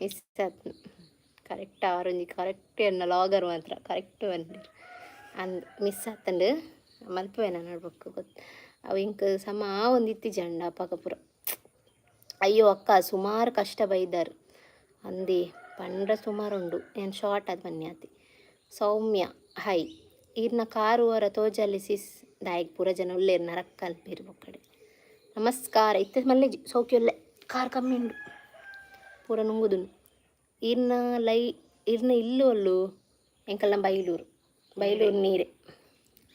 Speaker 1: ಮಿಸ್ ಆತ್ ಕರೆಕ್ಟ್ ಆರೊಂಜಿ ಕರೆಕ್ಟ್ ಎನ್ನ ಲಾಗರ್ ಮಾತ್ರ ಕರೆಕ್ಟ್ ಮಿಸ್ ಆತಂಡು ಮಲ್ಪವೇನ ನೋಡ್ಬೇಕು ಗೊತ್ತು ಅವು ಇಂಕ ಸಮ ಒಂದು ಇತ್ತಿ ಜಂಡ ಪಕ್ಕ ಪೂರ ಅಯ್ಯೋ ಅಕ್ಕ ಸುಮಾರು ಕಷ್ಟ ಬೈದಾರು ಅಂದಿ ಪಂಡ್ರ ಸುಮಾರು ಉಂಡು ಏನು ಶಾರ್ಟ್ ಅದು ಬನ್ನಿ ಆತಿ ಸೌಮ್ಯ ಹೈ ಈರ್ನ ಕಾರು ಅವರ ತೋಜಲ್ಲಿ ಸಿಸ್ ದಾಯಿಗೆ ಪೂರ ಜನ ಉಳ್ಳೇರು ನರಕ್ಕ ಅಲ್ಪೇರು ಬೊಕ್ಕಡೆ ನಮಸ್ಕಾರ ಇತ್ತ ಮಲ್ಲೆ ಸೌಖ್ಯಲ್ಲೇ ಕಾರ್ ಕಮ್ಮಿ ಉಂಡು ಪೂರ ನುಂಗುದುನು ಈರ್ನ ಈರ್ನ ಇಲ್ಲು ಅಲ್ಲು ಎಂಕಲ್ನ ಬೈಲೂರು ನೀರೆ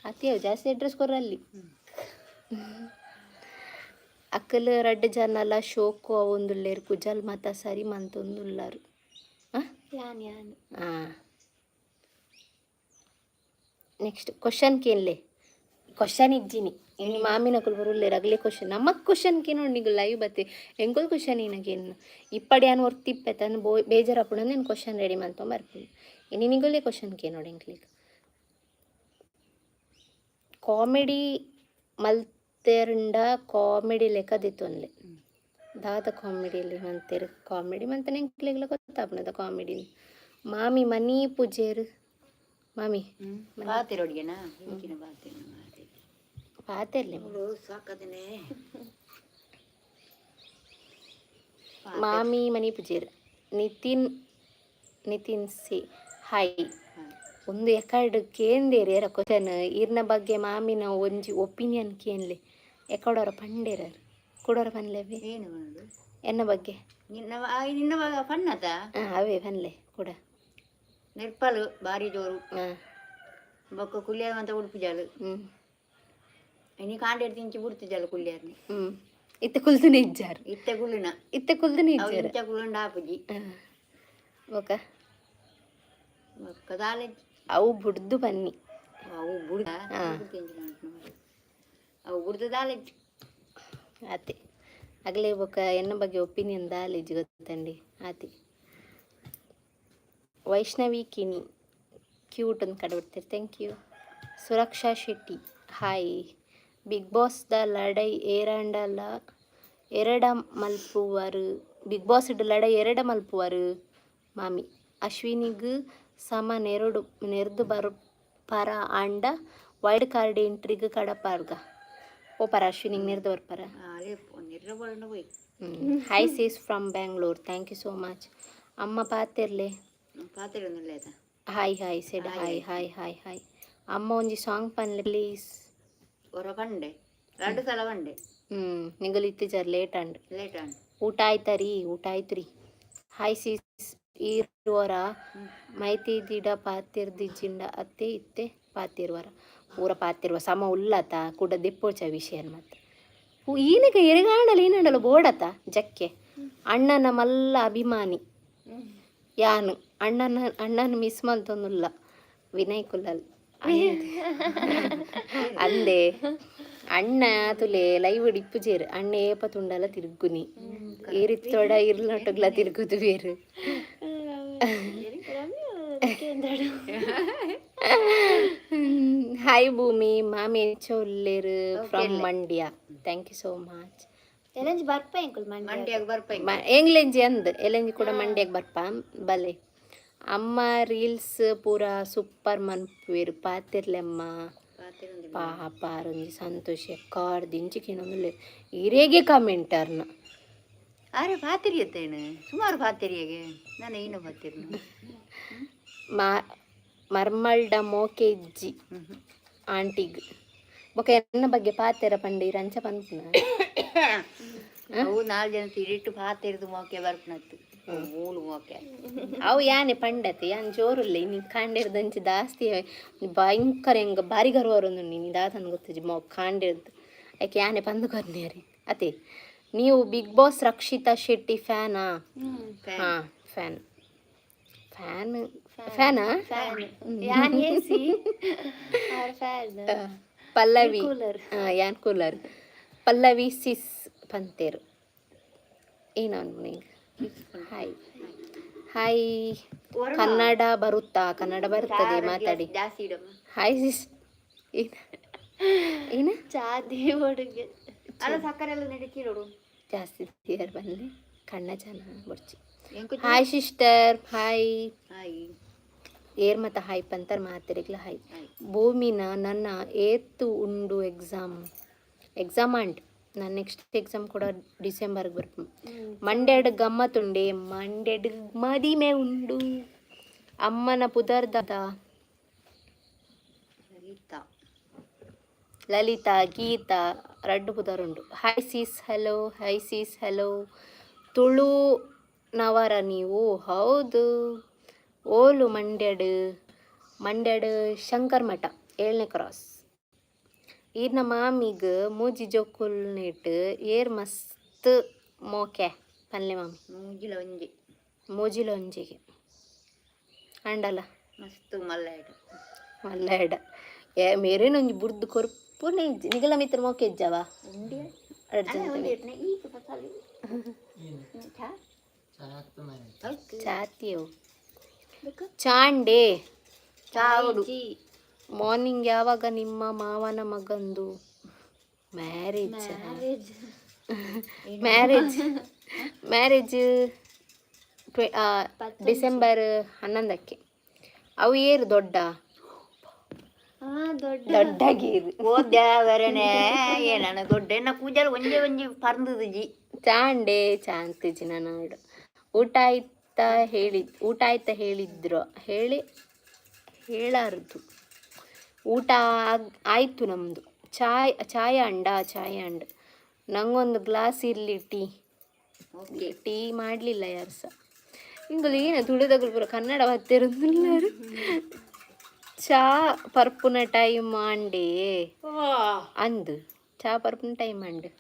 Speaker 1: ಅತಿಯವು ಜಾಸ್ತಿ ಅಡ್ರೆಸ್ ಕೊರಲ್ಲಿ ಅಕ್ಕಲು ರಡ್ಡು ಜನಲ ಶೋಕು ಅವೊಂದುಲ್ಲೇರು ಕುಜಲ್ ಮತ ಸರಿ ಮಂತೊಂದುಲ್ಲಾರು
Speaker 3: ಯಾನ್ ಯಾನ್
Speaker 1: ಹಾಂ ನೆಕ್ಸ್ಟ್ ಕ್ವಶನ್ಕೇನ್ಲೆ ಕ್ವಶನ್ ಇಜ್ಜಿನಿ ಇನ್ನು ಮಾಮಿನ ಕುಲ್ಬರುಲ್ಲೇರು ಅಗಲೇ ಕ್ವಶನ್ ನಮ್ಮಕ್ಕೆ ಕ್ವಶನ್ಗೆ ನೋಡಿ ನಿಗು ಲೈವ್ ಬತ್ತೆ ಎಂಕೊಲ್ ಕ್ವಶನ್ ಏನಗೇನು ಇಪ್ಪಡಿ ಏನು ಹೊರ್ತಿಪ್ಪೆ ತಾನು ಬೇಜಾರಪ್ಪಣ నేను ಕ್ವಶನ್ ರೆಡಿ ಮಾಡ್ತೊ ಬರ್ತೀನಿ ಇನ್ನು ನಿಗಲೇ ಕ್ವಶನ್ಗೆ ನೋಡಿ ಎಂಕ್ಲಿಗೆ ಕಾಮಿಡಿ ಮಲ್ತೆರಂಡ ಕಾಮಿಡಿ ಲೆಕ್ಕದಿತ್ತೊಂದ್ಲೆ ದಾದ ಕಾಮಿಡಿಯಲ್ಲಿ ಮಂತೇರು ಕಾಮಿಡಿ ಮಂತನೆ ಎಂಕ್ಲಿಗೆಲ್ಲ ಗೊತ್ತಾಪಣದ ಕಾಮಿಡಿ ಮಾಮಿ ಮನಿ ಪೂಜೇರು ಮಾಮಿ
Speaker 2: ಪಾತಿರೋಡ್ಗೆನಾ ಹಿಂಚಿನ
Speaker 1: ಪಾತೆರ್ಲೆ
Speaker 2: ಸಾಕದನೆ
Speaker 1: ಮಾಮಿ ಮನಿ ಪೂಜೇರು ನಿತಿನ್ ಸಿ ಹಾಯ್ ಒಂದು ಎಕರ್ಡ್ ಕೇಂದೇರಿ ಏರ ಕ್ವಶನ್ ಇರ್ನ ಬಗ್ಗೆ ಮಾಮಿನ ಒಂಜಿ ಒಪಿನಿಯನ್ ಕೇನ್ಲೆ ಎಕಡೋರ ಪಂಡೇರರು ಕೊಡೋರ ಪನ್ಲೇವಿ
Speaker 2: ಏನು ಮಾಡೋದು
Speaker 1: ಎನ್ನ ಬಗ್ಗೆ
Speaker 2: ನಿನ್ನ ಪನ್ನತ
Speaker 1: ಅವೇ ಪನ್ಲೆ ಕೂಡ
Speaker 2: ನೆರ್ಪಲು ಭಾರಿ ಜೋರು
Speaker 1: ಹಾಂ
Speaker 2: ಬೊಕ್ಕ ಕುಲ್ಯಾರ ಅಂತ ಉಡುಪುಜಾಲು ಇನಿ ಕಾಂಡೇಡ್ ತಿಂಚಿ ಬುಡ್ತಿಜಾಲು ಕುಲ್ಯಾರ್ನಿ
Speaker 1: ಇತ್ತೆ ಕುಲ್ತುನೆ ಇಜ್ಜಾರು
Speaker 2: ಇತ್ತೆ ಕುಲ್ಲಿನ
Speaker 1: ಇತ್ತೆ ಕುಲ್ತುನೆ ಇಜ್ಜಾರು
Speaker 2: ಇಂಚ ಕುಲ್ಲಂಡ ಆಪುಜಿ
Speaker 1: ಬೊಕ
Speaker 2: ಬೊಕ್ಕ ದಾಲೆ
Speaker 1: ಅವು ಬುಡ್ದು ಬನ್ನಿ
Speaker 2: ಅವು ಬುಡ ಅವು ಬುಡ್ದು ದಾಲೆ
Speaker 1: ಆತಿ ಆಗಲೇ ಬೊಕ ಎನ್ನ ಬಗ್ಗೆ ಒಪಿನಿಯನ್ ದಾಲೇಜ್ ಗೊತ್ತಂಡಿ ಆತಿ ವೈಷ್ಣವಿ ಕಿಣಿ ಕ್ಯೂಟ್ ಅಂತ ಕಡ್ಬಿಡ್ತೀರಿ thank you Suraksha Shetty hi big boss ದ ಲಡೈ ಏರಂಡಲ ಎರಡ ಮಲ್ಪುವರು ಬಿಗ್ ಬಾಸ್ ಇಡ್ ಲಡೈ ಎರಡ ಮಲ್ಪುವರು ಮಾಮಿ ಅಶ್ವಿನಿಗೂ ಸಮ ನೆರೆದು ಪರ ಆಂಡ ವೈಲ್ಡ್ ಕಾರ್ಡ್ ಎಂಟ್ರಿಗೆ ಕಡಪಾರ್ಗ ಓ ಪರ ಅಶ್ವಿನಿಗೆ ನೆರೆದು ಬರ್ಪರ hi sis from Bangalore thank you so much ಅಮ್ಮ ಪಾತೆರ್ಲೆ hi hi said hi hi hi hi ಅಮ್ಮ ಒಂಜಿ ಸಾಂಗ್ ಪನ್ಲೆ ಪ್ಲೀಸ್
Speaker 2: ಹೊರ ಪಂಡೆ 2 ಸಲ ಪಂಡೆ
Speaker 1: ನಿಂಗಲು ಇತ್ತಿಜಾರು ಲೇಟ್ ಊಟ ಆಯ್ತರಿ ಊಟ ಆಯ್ತು ರೀ ಹಾಯ್ ಸೀಸ್ ಈರುವರ ಮೈತಿದಿಡ ಪಾತಿರ್ದಿಜ್ಜಿಂಡ ಅತ್ತೆ ಇತ್ತೆ ಪಾತಿರುವರ ಪೂರ ಪಾತಿರುವ ಸಮ ಉಲ್ಲತ ಕೂಡ ದೆಪ್ಪೋಚ ವಿಷಯ ಮತ್ತೆ ಈನಗ ಎರೆಗಾಣಲು ಏನಂಡಲು ಬೋಡತ ಜಕ್ಕೆ ಅಣ್ಣನ ಮಲ್ಲ ಅಭಿಮಾನಿ ಯಾನು ಅಣ್ಣನ ಮಿಸ್ ಮಲ್ತೊಂದುಲ್ಲ ವಿನಯ್ ಕುಲ್ಲಲ್ ಅಂದೆ ಅಣ್ಣ ತುಲೆ ಲೈವ್ ಡಿಪ್ಪುಜೇರು ಅಣ್ಣ ಏಪ ತುಂಡಲ ತಿರುಗುನಿ ಏರಿತ್ತೊಡ ಇರ್ಲೊಟ್ಟಗ್ಲ ತಿರುಗುದು ಬೇರು ಹಾಯ್ ಭೂಮಿ ಮಾಮಿ ಚೊಲ್ಲೇರು from Mandya thank you so much
Speaker 3: ಎಲಂಜಿ ಬರ್ಪ ಎಂಕುಲ್
Speaker 2: ಮಂಡ್ಯಾಗ ಬರ್ಪ
Speaker 1: ಎಂಗ್ಲೆಂಜಿ ಅಂದ್ ಎಲೆಂಜಿ ಕೂಡ ಮಂಡ್ಯಾಗ ಬರ್ಪ ಬಲೆ ಅಮ್ಮ ರೀಲ್ಸ್ ಪೂರ ಸೂಪರ್ ಮನ್ಪುವೆರು ಪಾತಿರ್ಲೆಮ್ಮ ಪಾಪ ಒಂಜಿ ಸಂತೋಷ ಕಾರ್ ದಿಂಚಿಕೇನೊಂದುಲ್ಲೆ ಇರೇಗೆ ಕಮೆಂಟರ್ನ
Speaker 2: ಅರೆ ಪಾತಿರಿ ಎತ್ತೇನು ಸುಮಾರು ಪಾತಿರಿಯಾಗೆ ನಾನು ಏನು ಪಾತಿರ್ನು
Speaker 1: ಮರ್ಮಲ್ಡ ಮೋಕೆ ಇಜ್ಜಿ ಆಂಟಿಗ್ ಬೊಕ ಎನ್ನ ಬಗ್ಗೆ ಪಾತೆರ ಪಂಡಿ ರಂಚ ಪನ್ಪುನ
Speaker 2: ಅವು 4 ಜನ ತಿರಿಟ್ಟು ಪಾತಿರ್ದು ಮೋಕೆ ಬರ್ಪನತ್ತು ಮೂಲು ಮೋಕೆ
Speaker 1: ಅವು ಯಾನೆ ಪಂಡತೆ ಯಾನ್ ಜೋರುಲ್ಲ ನೀ ಕಾಂಡಿರ್ದಂಚಿ ಜಾಸ್ತಿ ಭಯಂಕರ ಹೆಂಗ ಬಾರಿ ಗರ್ವರೊಂದು ನೀನು ದಾತನ ಗೊತ್ತಜಿ ಮೋ ಕಾಂಡಿರ್ದು ಯಾಕೆ ಯಾನೆ ಪಂದು ಕೊರ್ನೇರಿ ಅತೆ ನೀವು ಬಿಗ್ ಬಾಸ್ ರಕ್ಷಿತಾ ಶೆಟ್ಟಿ ಫ್ಯಾನಾ ಹಾಂ ಫ್ಯಾನಾ ಪಲ್ಲವಿ ಯಾನ್ ಕೂಲರ್ ಪಲ್ಲವಿ ಸಿಸ್ ಪಂತೇರು ಏನೋ ಹಾಯ್ ಹಾಯ್ ಕನ್ನಡ ಬರ್ತದೆ ಮಾತಾಡಿ ಹಾಯ್ ಸಿಸ್ ಏನ
Speaker 3: ಚಾದಿ ಹುಡುಗ
Speaker 2: ಅಲ್ಲ ಸಕ್ಕರೆ ಎಲ್ಲ ನಡೀತಿರೋಡು
Speaker 1: ಜಾಸ್ತಿ ತೀರ್ ಬನ್ನಿ ಕಣ್ಣ ಜನ ಬರ್ಚಿ ಹಾಯ್ ಸಿಸ್ಟರ್ ಹಾಯ್ ಏರ್ ಮತ್ತ ಹಾಯ್ ಪಂತರ್ ಮಾತಿರಿಗ್ಲ ಹಾಯ್ ಭೂಮಿನ ನನ್ನ ಏತು ಉಂಡು ಎಕ್ಸಾಮ್ ಅಂಡ್ ನಾನು ನೆಕ್ಸ್ಟ್ ಎಕ್ಸಾಮ್ ಕೂಡ ಡಿಸೆಂಬರ್ಗೆ ಬರ್ತೀನಿ. ಮಂಡ್ಯಡ್ ಗಮ್ಮತ್ತುಂಡೆ, ಮಂಡ್ಯಡ್ ಮದಿಮೆ ಉಂಡು, ಅಮ್ಮನ ಪುದರ್ದದ ಲಲಿತಾ ಗೀತಾ ರಡ್ಡು ಪುದರುಂಡು. Hi sis hello, hi sis hello. Tulu ನವರ ನೀವು? ಹೌದು. ಓಲು ಮಂಡ್ಯಡ್ ಶಂಕರ್ ಮಠ 7ನೇ ಕ್ರಾಸ್. ಈರ್ನ ಮಾಮಿಗೆ ಮೂಜಿ ಜೋಕುಲ್ನೇಟ್ ಏರ್ ಮಸ್ತ್ ಮೋಕೆ ಪಲ್ಲೆ ಮಾಮಿ ಮೂಜಿಲ ಒಂಜಿಗೆ ಅಂಡಲ್ಲ
Speaker 2: ಮಸ್ತ್
Speaker 1: ಮಲ್ಲಾಡ ಮೇರೇನೊಂಜಿ ಬುರ್ದು ಕೊರ್ಪುನೆ ಇಜ್ಜಿ ನಿಗಲ ಮಿತ್ರ ಮೋಕೆ ಇಜ್ಜವ ಚಾತಿಯವು ಚಾಂಡೆ ಚಾವಡು. ಮಾರ್ನಿಂಗ್ ಯಾವಾಗ ನಿಮ್ಮ ಮಾವನ ಮಗಂದು ಮ್ಯಾರೇಜ್ ಡಿಸೆಂಬರ್ 11ಕ್ಕೆ. ಅವು ಏರು ದೊಡ್ಡ ದೊಡ್ಡಗೀರು
Speaker 2: ಓದ್ಯಾವರನೆ ಏನನ ದೊಡ್ಡ ಎನ್ನ ಕೂಜಲ್ ಒಂಜಿ ಪರ್ಂದಜಿ
Speaker 1: ಚಾಂಡೆ ಚಾಂತಿಜಿ ನಾಡು. ಊಟ ಆಯ್ತಾ ಹೇಳಿದ್ರು ಹೇಳಾರ್ದು. ಊಟ ಆಯಿತು ನಮ್ಮದು. ಚಾಯ ಅಂಡ ನಂಗೊಂದು ಗ್ಲಾಸ್ ಇರಲಿ ಟೀ ಮಾಡಲಿಲ್ಲ ಯಾರು ಸಹ. ಹಿಂಗಲ್ಲಿ ಏನು ತುಳಿದಗಳು ಪೂರ ಕನ್ನಡ ಬತ್ತಿರೋದಿಲ್ಲರು. ಚಾ ಪರ್ಪುನ ಟೈಮ್ ಅಂಡೆ ಅಂದು ಚಾ ಪರ್ಪುನ ಟೈಮ್ ಅಂಡು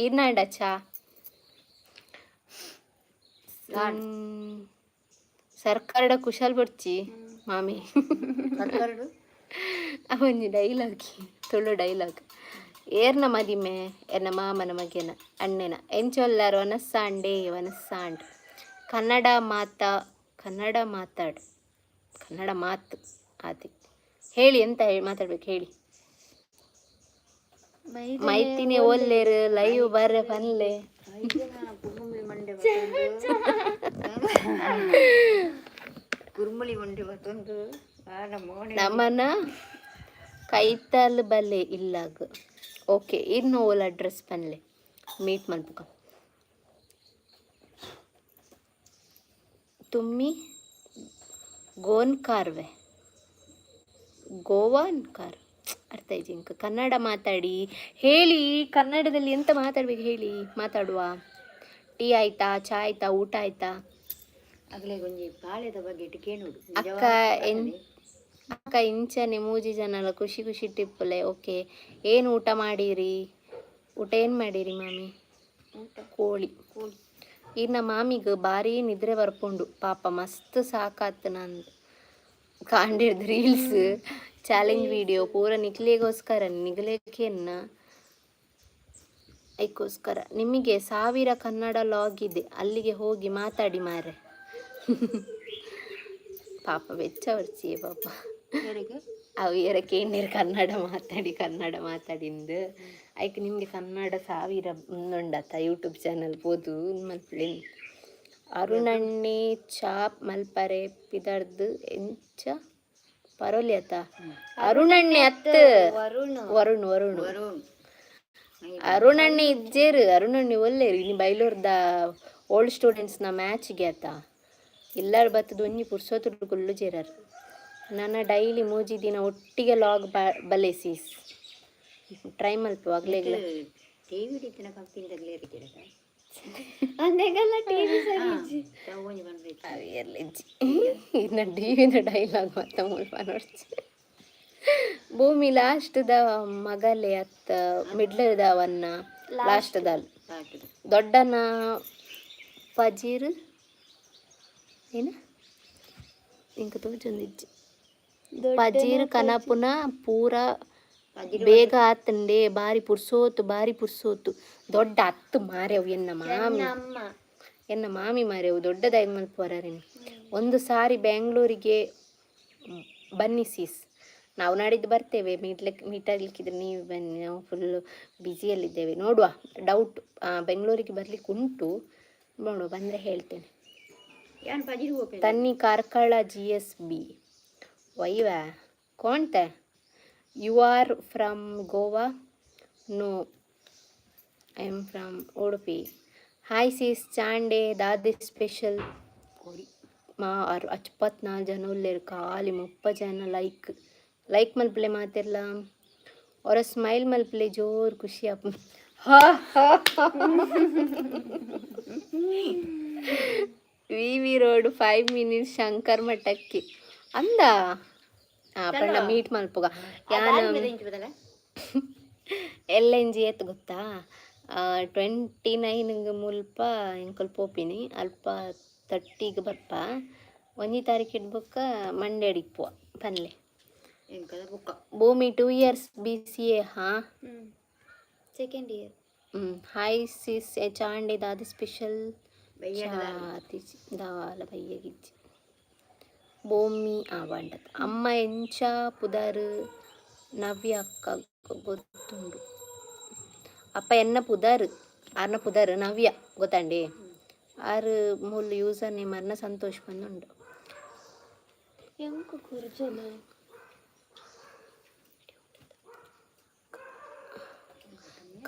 Speaker 1: ಇರ್ನಾಂಡ ಚಾ ಸರ್ಕಾರಡ ಕುಶಲ್ ಬರ್ಚಿ ಮಾಮಿ ಅವೊಂಜಿ ಡೈಲಾಗ್ ತುಳು ಡೈಲಾಗ್. ಏರ್ನ ಮದಿಮೆ ಎನ್ನ ಮಾಮನ ಮಗೆನ ಅಣ್ಣೆನ ಎಂಚೊಲ್ಲಾರು ವನಸ್ಸಾಂಡೆ ವನಸ್ಸಾಂಡ್. ಕನ್ನಡ ಮಾತು ಆತಿ ಹೇಳಿ. ಎಂತ ಮಾತಾಡ್ಬೇಕು ಹೇಳಿ. ಮೈತಿನೇ ಒಲ್ಲೇರು ಲೈವ್ ಬರ್ರೆ ಪನ್ಲೆ
Speaker 2: ಕುರುಮುಳಿ ಮಂಡಿ ಬತ್ತೊಂದು
Speaker 1: ನಮ್ಮನ ಕೈತಲ್ ಬಲ್ಲೆ ಇಲ್ಲಾಗ. ಓಕೆ ಇನ್ನು ಓಲ್ ಅಡ್ರೆಸ್ ಪನ್ಲೆ ಮೀಟ್ ಮಲ್ಪುಕ. ತುಮ್ಮಿ ಗೋವಾನ್ ಕಾರ್ ಅರ್ಥ ಆಯ್ತು. ಇಂಕ ಕನ್ನಡ ಮಾತಾಡಿ ಹೇಳಿ. ಕನ್ನಡದಲ್ಲಿ ಎಂತ ಮಾತಾಡ್ಬೇಕು ಹೇಳಿ, ಮಾತಾಡುವ. ಟೀ ಆಯ್ತಾ, ಚಾ ಆಯ್ತಾ, ಊಟ ಆಯ್ತಾ?
Speaker 2: ಅಗಲೇ ಒಂಜಿ ಪಾಳೆದ ಬಗ್ಗೆ ಕೇಳೋಡು
Speaker 1: ಅಕ್ಕ ಇಂಚನೆ ಮೂಜಿ ಜನಲ ಖುಷಿ ಟಿಪ್ಪಲೆ. ಓಕೆ ಏನು ಊಟ ಮಾಡಿರಿ? ಊಟ ಏನು ಮಾಡಿರಿ ಮಾಮಿ? ಕೋಳಿ. ಇನ್ನ ಮಾಮಿಗೆ ಭಾರಿ ನಿದ್ರೆ ಬರ್ಪುಂಡು ಪಾಪ. ಮಸ್ತ್ ಸಾಕಾತು ನಂದು ಕಾಂಡಿಡ್ದು ರೀಲ್ಸ್ ಚಾಲೆಂಜ್ ವಿಡಿಯೋ ಪೂರ ನಿಗಲೇಕೆನ್ನ ಐಕೋಸ್ಕರ. ನಿಮಗೆ 1000 ಕನ್ನಡ ಲಾಗ್ ಇದೆ, ಅಲ್ಲಿಗೆ ಹೋಗಿ ಮಾತಾಡಿ ಮಾರೆ. ಪಾಪ ಬೆಚ್ಚ ಬರ್ಚಿಯೇ ಪಾಪ ಅವು ಎರಕ್ಕೆ ಇನ್ನೇರು ಕನ್ನಡ ಮಾತಾಡಿಂದು ಐಕೆ ನಿಮಗೆ ಕನ್ನಡ 1000 ಉಂಡತ್ತ ಯೂಟ್ಯೂಬ್ ಚಾನಲ್ ಪೋದು ಮಲ್ಪಲೇನು. ಅರುಣಣ್ಣೆ ಚಾಪ್ ಮಲ್ಪರೆ ಪಿದರ್ದು ಎಂಚ ಪರೋಲಿ ಅತ್ತ ಅರುಣಣ್ಣೆ ಅತ್ತ ವರುಣ್ ಅರುಣಣ್ಣೆ ಇಜ್ಜೇರು. ಅರುಣಣ್ಣೆ ಒಲ್ಲೇರು ಇನ್ನು ಬೈಲೂರ್ದ ಓಲ್ಡ್ ಸ್ಟೂಡೆಂಟ್ಸ್ನ ಮ್ಯಾಚ್ಗೆ ಆತ ಎಲ್ಲರೂ ಬತ್ತದು ಒಂಜಿ ಪುರ್ಸೋತು ಗುಳ್ಳು ಜೇರಾರು. ನನ್ನ ಡೈಲಿ ಮೂಜಿ ದಿನ ಒಟ್ಟಿಗೆ ಲಾಗ್ ಬಲೇಸೀಸ್ ಟ್ರೈ ಮಲ್ಪ ಆಗ್ಲೇಗ್ಲ ಇನ್ನು ಟಿವಿನ ಡೈಲಾಗ್ ಮತ್ತೆ ಮುಲ್ಪ ನೋಡ್ಚಿ. ಭೂಮಿ ಲಾಸ್ಟ್ದ ಮಗಲೆ ಅತ್ತ ಮಿಡ್ಲದವನ್ನ ಲಾಸ್ಟ್ದ ದೊಡ್ಡನ ಪಜೀರ್ ಏನ ಇಂಕ ತೋಜೊಂದಿಜ್ಜಿ ಪಜೀರ್ ಕನಪುನ ಪೂರ ಬೇಗ ಆತಂಡೆ. ಬಾರಿ ಪುರ್ಸೋತು ದೊಡ್ಡ ಅತ್ತು ಮಾರ್ಯವು ಎನ್ನ ಮಾಮಿ ಮಾರ್ಯವು ದೊಡ್ಡದಾಗಿ ಮಲ್ಪವರೇನು. ಒಂದು ಸಾರಿ ಬೆಂಗಳೂರಿಗೆ ಬನ್ನಿ ಸೀಸ್, ನಾವು ನಾಡಿದ್ದು ಬರ್ತೇವೆ. ಮೀಟ್ ಆಗ್ಲಿಕ್ಕಿದ್ರೆ ನೀವು ಬನ್ನಿ, ನಾವು ಫುಲ್ಲು ಬ್ಯುಸಿಯಲ್ಲಿದ್ದೇವೆ. ನೋಡುವ, ಡೌಟ್ ಬೆಂಗಳೂರಿಗೆ ಬರ್ಲಿಕ್ಕೆ ಉಂಟು, ನೋಡುವ ಬಂದರೆ ಹೇಳ್ತೇನೆ. ತನ್ನಿ ಕಾರ್ಕಳ GSB ವೈವಾ ಕೋಣ್ತೆ you are from Goa? No I am from Udupi. Hi sis ಚಾಂಡೆ ದಾದಿ ಸ್ಪೆಷಲ್
Speaker 2: ಕೋರಿ
Speaker 1: ಮಾ 54 ಜನ ಉಳ್ಳೇರು ಖಾಲಿ 30 ಜನ ಲೈಕ್ ಮಲ್ಪಲೆ ಮಾತಿರ್ಲ ಅವರ ಸ್ಮೈಲ್ ಮಲ್ಪಲೆ ಜೋರು ಖುಷಿ ಅಪ್ಪ. ವಿ ರೋಡ್ 5 ಮಿನಿಟ್ಸ್ ಶಂಕರ್ ಮಠಕ್ಕೆ ಅಂದ ಪಂಡ ಮೀಟ್ ಮಲ್ಪುಗ ಯಾನು ಎಲ್ಲೆಂಜಿ ಎತ್ತು ಗೊತ್ತಾ 29 ಮುಲ್ಪ ಎಂಕಲ್ ಪೋಪಿನಿ ಅಲ್ಪ 30 ಬರ್ಪ 1 ತಾರೀಕು ಇಡ್ಬೇಕ ಮಂಡೆ ಅಡಿಪುವ ಪನ್ಲೆ
Speaker 2: ಎಂಕದ ಬುಕ್ಕ
Speaker 1: ಭೂಮಿ 2 ಇಯರ್ಸ್ BCA ಹಾಂ
Speaker 3: ಸೆಕೆಂಡ್ ಇಯರ್.
Speaker 1: ಹಾಯ್ ಸಿಸ್ ಚಾಂಡೆ ದಾದಿ ಸ್ಪೆಷಲ್
Speaker 2: ಬಯ್ಯನ
Speaker 1: ದಾಲ ಬಯ್ಯಗಿಜ್ಜಿ ಭೂಮಿ ಬಂಡದ ಅಮ್ಮ ಎಂಚ ಪುದರ್ ನವ್ಯ ಅಕ್ಕ ಗೊತ್ತುಂಡು ಅಪ್ಪ ಎನ್ನ ಪುದರ್ ಆರ್ನ ಪುದರ್ ನವ್ಯ ಗೊತ್ತಂಡಿ ಆರು ಮೂಲ ಯೂಸರ್ ನೇಮ್ ಅರ್ನ ಸಂತೋಷ್ ಬಂದುಂಡು.
Speaker 3: ಎಂಕು ಕುರ್ಜಲು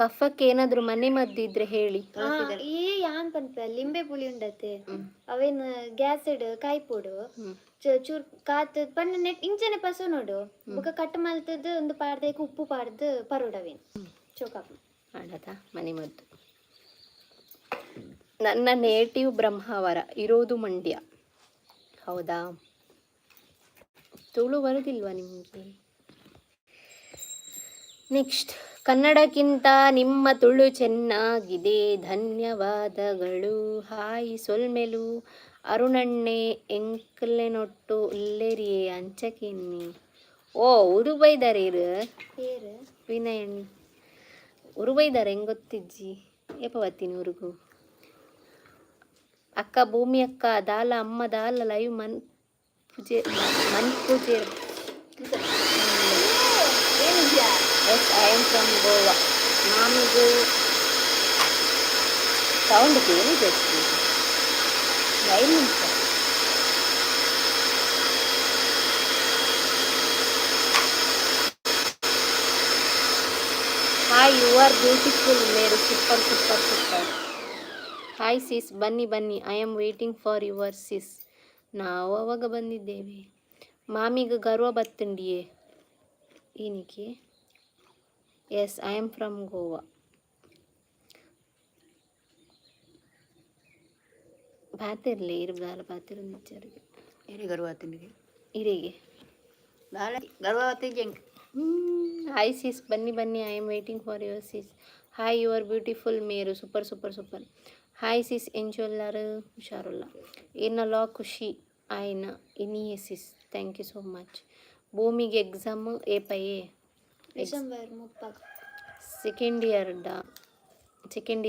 Speaker 1: ಕಫಕ್ಕೆ ಏನಾದ್ರು ಮನೆ ಮದ್ದು ಇದ್ರೆ ಹೇಳಿ.
Speaker 3: ಏ ಯಾನ್ ಪನ್ಪ ಲಿಂಬೆ ಪುಳಿ ಉಂಡತೆ ಅವೇನು ಗ್ಯಾಸ್ ಇಡು ಕಾಯ್ಪೋಡು ಚೂರ್ ಕಾತ್ ಪಣ್ಣ ನೆಟ್ ಇಂಚನೆ ಪಸು ನೋಡು ಬುಕ್ಕ ಕಟ್ ಮಲ್ತದ ಒಂದು ಪಾಡ್ದಕ್ಕೆ ಉಪ್ಪು ಪಾಡ್ದು ಪರೋಡವೇನು ಚೋಕಾಪು
Speaker 1: ಮಾಡದ ಮನೆ ಮದ್ದು. ನನ್ನ ನೇಟಿವ್ ಬ್ರಹ್ಮಾವರ, ಇರೋದು ಮಂಡ್ಯ. ಹೌದಾ? ತುಳು ಬರುದಿಲ್ವಾ ನಿಮಗೆ? ನೆಕ್ಸ್ಟ್, ಕನ್ನಡಕ್ಕಿಂತ ನಿಮ್ಮ ತುಳು ಚೆನ್ನಾಗಿದೆ, ಧನ್ಯವಾದಗಳು. ಹಾಯ್ ಸೊಲ್ಮೆಲು ಅರುಣಣ್ಣೆ ಎಂಕ್ಲೆನೊಟ್ಟು ಉಲ್ಲೆರಿಯೇ ಅಂಚಕೆನ್ನಿ. ಓ ಉರುಬೈದಾರೆ ಇರು
Speaker 3: ಹೇರು
Speaker 1: ವಿನಯಣ್ಣಿ ಉರುಬೈದಾರೆ ಹೆಂಗೆ ಗೊತ್ತಿಜ್ಜಿ ಏಪ ಬರ್ತೀನಿ ಊರಿಗೂ. ಅಕ್ಕ ಭೂಮಿ ಅಕ್ಕ ದಾಲ ಅಮ್ಮ ದಾಲ ಲೈವ್ ಮನ್ ಪೂಜೆ yes I am from Goa. ಮಾಮಿಗೂ ಸೌಂಡ್ ಕೇಳಿದೆ 5 ನಿಮಿಷ. ಹಾಯ್ ಯು ಆರ್ ಬ್ಯೂಟಿಫುಲ್ ಮೇರು super super super. Hi sis ಬನ್ನಿ I am waiting for your sis. ನಾವು ಅವಾಗ ಬಂದಿದ್ದೇವೆ. ಮಾಮಿಗೆ ಗರ್ವ ಬತ್ತುಂಡಿಯೇ ಏನಕ್ಕೆ? Yes I am from Goa. ಬಾತಿರ್ಲಿ ಇರ್ಬಾಲ ಬಾತಿರ ನಿಚ್ಚರಿಗೆ
Speaker 2: ಎರೆ ಗರ್ವಾತಿನಿಗೆ
Speaker 1: ಇರಿಗೆ
Speaker 2: ಗರ್ವಾತಿ ಜಂಕ್.
Speaker 1: ಹಾಯ್ ಸಿಸ್ ಬನ್ನಿ I am waiting for your sis. Hi you are beautiful ಮೇರು ಸೂಪರ್ ಸೂಪರ್ ಸೂಪರ್. ಹಾಯ್ ಸಿಸ್ ಎಂಚೊಲ್ಲಾರು ಹುಷಾರುಲ್ಲ ಏನಲ್ಲ ಖುಷಿ ಆಯ್ನ ಇನಿಯೇ sis thank you so much. ಭೂಮಿಗೆ ಎಕ್ಸಾಮ್ ಏಪಯೇ
Speaker 3: ಡಿಸೆಂಬರ್ 30
Speaker 1: ಸೆಕೆಂಡ್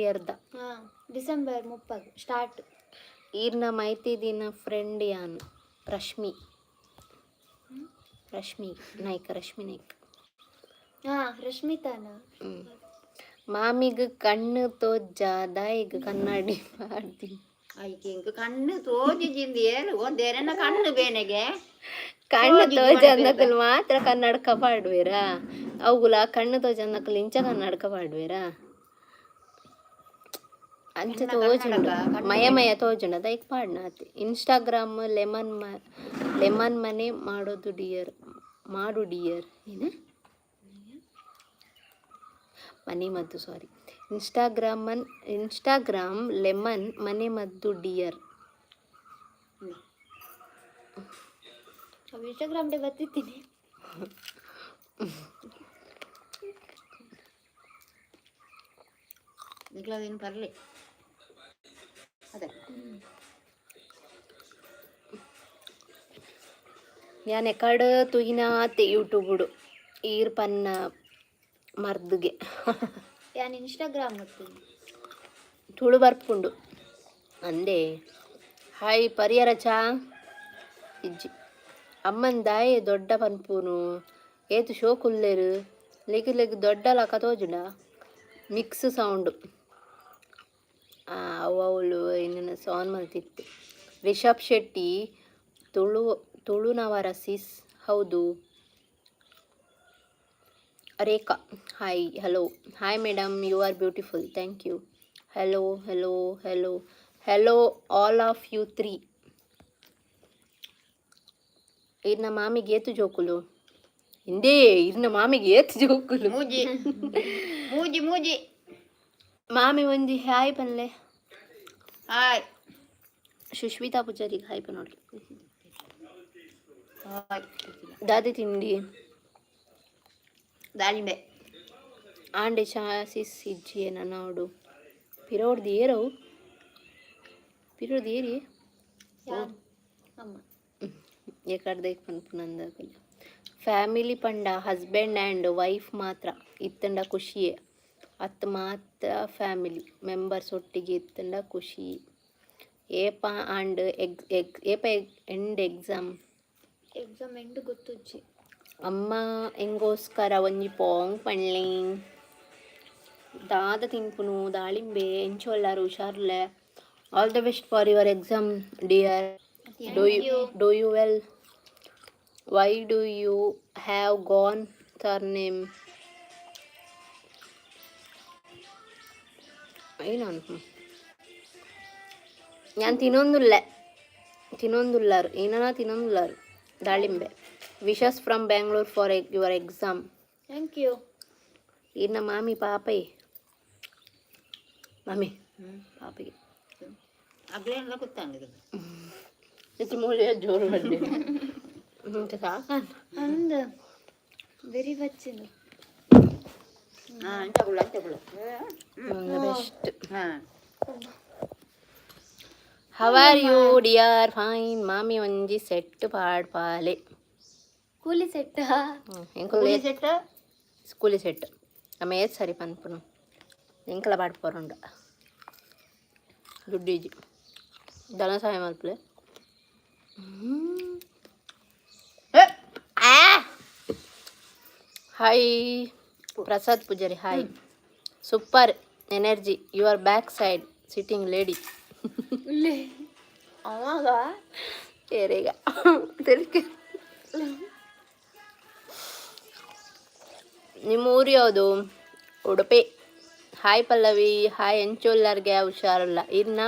Speaker 1: ಇಯರ್ದ
Speaker 3: ಹಾಂ ಡಿಸೆಂಬರ್ 30 ಸ್ಟಾರ್ಟ್.
Speaker 1: ಈರ್ನ ಮಾಹಿತಿ ದಿನ ಫ್ರೆಂಡ್ ಯಾನು ರಶ್ಮಿ ನಾಯ್ಕ
Speaker 3: ಹಾಂ ರಶ್ಮಿತಾನ.
Speaker 1: ಮಾಮಿಗೆ ಕಣ್ಣು ತೋಜಾದ ಈಗ ಕನ್ನಡಿ ಮಾಡ್ತೀನಿ.
Speaker 2: ಆಯ್ಕೆ ಇಂಕ ಕಣ್ಣು ತೋಜಿಂದ ಏನು ಒಂದೇನ ಕಣ್ಣು ಬೇನೆಗೆ
Speaker 1: ಕಣ್ಣು ತೋಜಂದಕ್ಕಲ್ ಮಾತ್ರ ಕನ್ನಡಕ ಪಾಡ್ವೇರಾ ಅವುಗಳ ಕಣ್ಣು ತೋಜಂದಕ್ಕಲ್ ಇಂಚ ಕನ್ನಡಕ ಪಾಡ್ವೇರಾ ಅಂಚ ತೋಜುಂಡು ಮಯ ತೋಜುಂಡು ಅದಕ್ಕೆ ಪಾಡ್ನಾತಿ. ಇನ್ಸ್ಟಾಗ್ರಾಮ್ ಲೆಮನ್ ಮನೆ ಮಾಡು ಡಿಯರ್ ಏನು ಮನೆ ಮದ್ದು ಸಾರಿ ಇನ್ಸ್ಟಾಗ್ರಾಮ್ ಲೆಮನ್ ಮನೆ ಮದ್ದು ಡಿಯರ್.
Speaker 3: ಇನ್ಸ್ಟಾಗ್ರಾಮ್ ಡೇ ಬರ್ತಿದ್ದೀನಿ.
Speaker 2: ನಿಗ್ಲದೇನು ಬರಲಿ ಅದೇ
Speaker 1: ഞാൻ എക്കാട് തുയിനാത്തെ യൂട്യൂബുಡು ಈರ್ ಪನ್ನ ಮರ್ದುಗೆ
Speaker 3: ಯಾನ್ ಇನ್ಸ್ಟಾಗ್ರಾಮ್ ನೋಡ್ತೀನಿ
Speaker 1: ತುಳು ಬರ್ಪುಂಡು ಅಂದೆ. ಹಾಯ್ ಪರಿಯರ ಚಾ ಇಜ್ಜಿ ಅಮ್ಮನ್ ದಾಯೆ ದೊಡ್ಡ ಪನ್ಪೂನು ಏತು ಶೋ ಕುಲ್ಲೇರು ಲೆಗ್ ದೊಡ್ಡಲ ಕತೋಜುಂಡ ಮಿಕ್ಸ್ ಸೌಂಡು ಅವಳು ಇನ್ನೇನು ಸೌಂಡ್ ಮಾಡ್ತಿತ್ತು. ರಿಷಬ್ ಶೆಟ್ಟಿ ತುಳುನವರ ಸಿಸ್ ಹೌದು. Rekha hi hello hi madam you are beautiful thank you hello hello hello hello all of you 3 ಇರ್ನ ಮಾಮಿಗೆ ಏತು ಜೋಕುಲು ಹಿಂದೇ ಇರ್ನ ಮಾಮಿಗೆ ಏತು ಜೋಕುಲು
Speaker 2: ಮೂಜಿ ಮೂಜಿ ಮೂಜಿ
Speaker 1: ಮಾಮಿ ಒಂಜಿ ಹಾಯ್ ಪನ್ಲೆ
Speaker 2: ಹಾಯ್
Speaker 1: ಸುಶ್ಮಿತಾ ಪೂಜಾರಿಗೆ ಹಾಯ್ ಪನ್ನೋಡಿ
Speaker 2: ಹಾಯ್
Speaker 1: ದಾದಿ ತಿಂಡಿ
Speaker 2: ದಾಳಿಂಬೆ
Speaker 1: ಆಂಡೆ ಚಾಸಿಸ್ ಇಜ್ಜಿ ನನ್ನೋಡು ಪಿರೋಡ್ದು ಏರವು ಪಿರೋಡ್ದು ಏರಿ
Speaker 3: ಯಾರು ಅಮ್ಮ
Speaker 1: ಎಕಡ್ದೆ ಪನ್ಪುನಂದಾಗಲಿ ಫ್ಯಾಮಿಲಿ ಪಂಡ ಹಸ್ಬೆಂಡ್ ಆ್ಯಂಡ್ ವೈಫ್ ಮಾತ್ರ ಇತ್ತಂಡ ಖುಷಿಯೇ ಅತ್ ಮಾತ್ರ ಫ್ಯಾಮಿಲಿ ಮೆಂಬರ್ಸ್ ಒಟ್ಟಿಗೆ ಇತ್ತಂಡ ಖುಷಿ ಏಪ ಆಂಡ್ ಏಪ ಎಂಡ್ ಎಕ್ಸಾಮ್
Speaker 3: ಎಂಟು ಗೊತ್ತುಜ್ಜಿ
Speaker 1: ಅಮ್ಮ ಎಂಗೋಸ್ಕರ ಒಂಜಿ ಪೋಂಗ್ ಪಣ್ಲೆ ದಾದ ತಿನ್ಪುನು ದಾಳಿಂಬೆ ಎಂಚೊಲ್ಲಾರು ಹುಷಾರ್ಲೆ all the best for your exam dear do you well why do you have gone surname ಏನಾನು ഞാൻ ತಿನ್ನೊಂದುಲ್ಲಾರು ಏನನ ತಿನ್ನೊಂದುಲ್ಲಾರು ದಾಳಿಂಬೆ wishes from Bangalore for your exam
Speaker 3: thank you
Speaker 1: ಇನ್ನ ಮಾಮಿ ಪಾಪೆ ಮಾಮಿ ಪಾಪೆಗೆ
Speaker 2: ಅಗ್ಲೇನೆಲ್ಲ ಗೊತ್ತಾಂಗಿದೆ
Speaker 1: ಇದು ಮೂಲೆ ಜೋರು ಬಂದೆ ಸಾಕ
Speaker 3: ಅಂದ ವೆರಿ ಬಚ್ಚಿನ
Speaker 2: ಹಾಂ ತಗೊಳ್ಳ
Speaker 1: ಬೆಸ್ಟ್
Speaker 2: ಹಾಂ
Speaker 1: how are you dear fine ಮಾಮಿ ಒಂಜಿ ಸೆಟ್ ಪಾಡ್ಪಾಲೆ
Speaker 3: ಕೂಲಿ ಸೆಟ್ಟ
Speaker 1: ಎಂಕುಲೆ
Speaker 2: ಸೆಟ್
Speaker 1: ಸ್ಕೂಲಿ ಸೆಟ್ ನಮ್ಮ ಏತ್ ಸರಿ ಪನ್ಪುನು ಎಂಕಲ ಪಾಡ್ಪೋರುಂಡ ದುಡ್ಡಿಜಿ ದನ ಸಹಾಯ ಮಲ್ಪಲೆ hi Prasad Poojari hi super energy your back side sitting lady
Speaker 3: ಅವಾಗ
Speaker 1: ಏರೇಗ ತಿರ್ಗಿ ನಿಮ್ಮ ಊರು ಯಾವುದು ಉಡುಪಿ ಹಾಯ್ ಪಲ್ಲವಿ ಹಾಯ್ ಎಂಚೋಲ್ಲರ್ಗೆ ಹುಷಾರಲ್ಲ ಇನ್ನ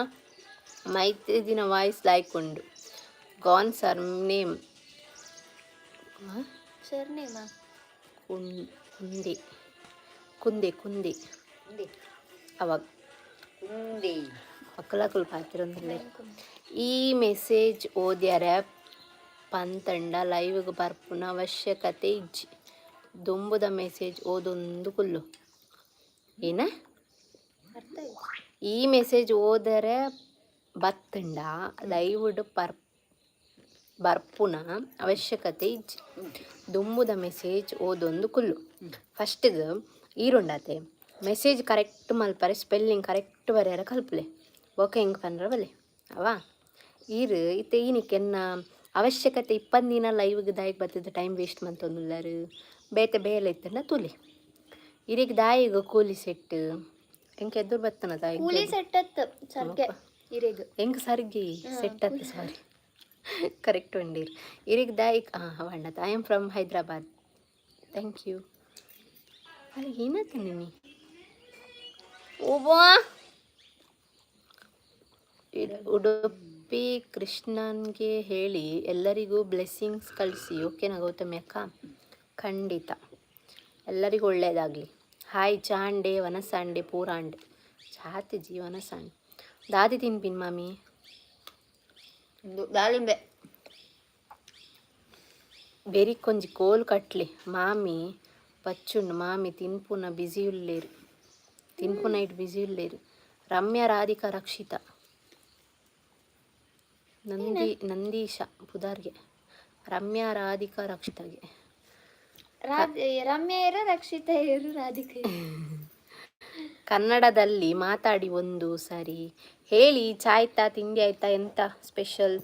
Speaker 1: ಮೈತ್ರಿದಿನ ವಾಯ್ಸ್ ಲೈಕ್ ಉಂಡು ಗಾನ್ ಸರ್ನೇಮ್
Speaker 3: ಸರ್ನೇಮಾ
Speaker 1: ಕುಂದೆ ಕುಂದೆ ಕುಂದೆ ಅವಾಗ
Speaker 2: ಹಿಂದಿ
Speaker 1: ಮಕ್ಕಳಕ್ಕಳು ಪಾತಿರೊಂದಿಲ್ಲ ಈ ಮೆಸೇಜ್ ಓದ್ಯಾರ ಪಂತಂಡ ಲೈವ್ಗೆ ಬರ್ಪುನ ಅವಶ್ಯಕತೆ ಇಜ್ಜಿ ದುಂಬುದ ಮೆಸೇಜ್ ಓದೊಂದು ಕುಲ್ಲು ಏನ
Speaker 3: ಅರ್ಥ ಆಯ್ತು
Speaker 1: ಈ ಮೆಸೇಜ್ ಓದರೆ ಬತ್ತಂಡ ಲೈವ್ಡ್ ಬರ್ಪುನ ಅವಶ್ಯಕತೆ ಇಜ್ಜಿ ದುಂಬುದ ಮೆಸೇಜ್ ಓದೊಂದು ಕುಲ್ಲು ಫಸ್ಟ್ಗೆ ಈರುಂಡಾತೆ ಮೆಸೇಜ್ ಕರೆಕ್ಟ್ ಮಲ್ಪರೆ ಸ್ಪೆಲ್ಲಿಂಗ್ ಕರೆಕ್ಟ್ ಬರೆಯರ ಕಲ್ಪಲೆ ಓಕೆ ಹಿಂಗೆ ಪನ್ರ ಬಲೆ ಅವಾ ಈರು ಇತ್ತೆ ಈನಿಕ್ಕೆನ್ನ ಅವಶ್ಯಕತೆ 20 ದಿನ ಲೈವ್ಗೆ ದಾಯಿಗೆ ಬರ್ತದೆ ಟೈಮ್ ವೇಸ್ಟ್ ಮಂತೊಂದುಲ್ಲಾರು ಬೇತೆ ಬೇಲೆ ಇತ್ತಂಡ ತುಲಿ ಇರಿಗೆ ದಾಯಿಗೆ ಕೂಲಿ ಸೆಟ್ ಹೆಂಗೆ ಎದುರು ಬತ್ತನ ದಾಯಿ
Speaker 3: ಕೂಲಿ ಸೆಟ್ ಅತ್ತ ಸರ್ಗೆ ಇರೇಗ
Speaker 1: ಹೆಂಗೆ ಸರ್ಗಿ ಸೆಟ್ ಅತ್ತ ಸಾರಿ ಕರೆಕ್ಟ್ ಒಂಡೀರಿ ಇರಿಗೆ ದಾಯಿಗ್ ಅವಂಡ I am from Hyderabad thank you ಅಲ್ಲಿ ಏನತ್ತ ನೀನು ಓಬಾ ಉಡುಪಿ ಕೃಷ್ಣನ್ಗೆ ಹೇಳಿ ಎಲ್ಲರಿಗೂ ಬ್ಲೆಸ್ಸಿಂಗ್ಸ್ ಕಳಿಸಿ ಓಕೆನಾ ಗೌತಮಿ ಅಕ್ಕ ಖಂಡಿತ ಎಲ್ಲರಿಗೂ ಒಳ್ಳೆಯದಾಗಲಿ ಹಾಯ್ ಚಾಂಡೆ ವನಸಾಂಡೆ ಪೂರಾಂಡೆ ಚಾತಿ ಜೀವನ ಸಾಂಡೆ ದಾದಿ ತಿನ್ಪಿನ್ ಮಾಮಿ
Speaker 2: ಇದು ದಾಳಿಂಬೆ
Speaker 1: ಬೆರಿಕೊಂಜಿ ಕೋಲು ಕಟ್ಲಿ ಮಾಮಿ ಪಚ್ಚುಂಡು ಮಾಮಿ ತಿನ್ಪುನ ಬ್ಯುಸಿ ಉಳ್ಳೇರು ತಿನ್ಪುನ ಇಟ್ಟು ಬ್ಯುಸಿ ಉಳ್ಳೇರು ರಮ್ಯಾ ರಾಧಿಕಾ ರಕ್ಷಿತಾ ನಂದೀಶ ಪುದಾರ್ಗೆ ರಮ್ಯಾ ರಾಧಿಕಾ ರಕ್ಷಿತಾಗೆ
Speaker 3: ರಮ್ಯಾ ಇರು ರಕ್ಷಿತಾ ಇರು ರಾಧಿಕಾ
Speaker 1: ಕನ್ನಡದಲ್ಲಿ ಮಾತಾಡಿ ಒಂದು ಸರಿ ಹೇಳಿ ಚಾಯ್ತಾ ತಿಂಡಿ ಆಯ್ತಾ ಎಂತ ಸ್ಪೆಷಲ್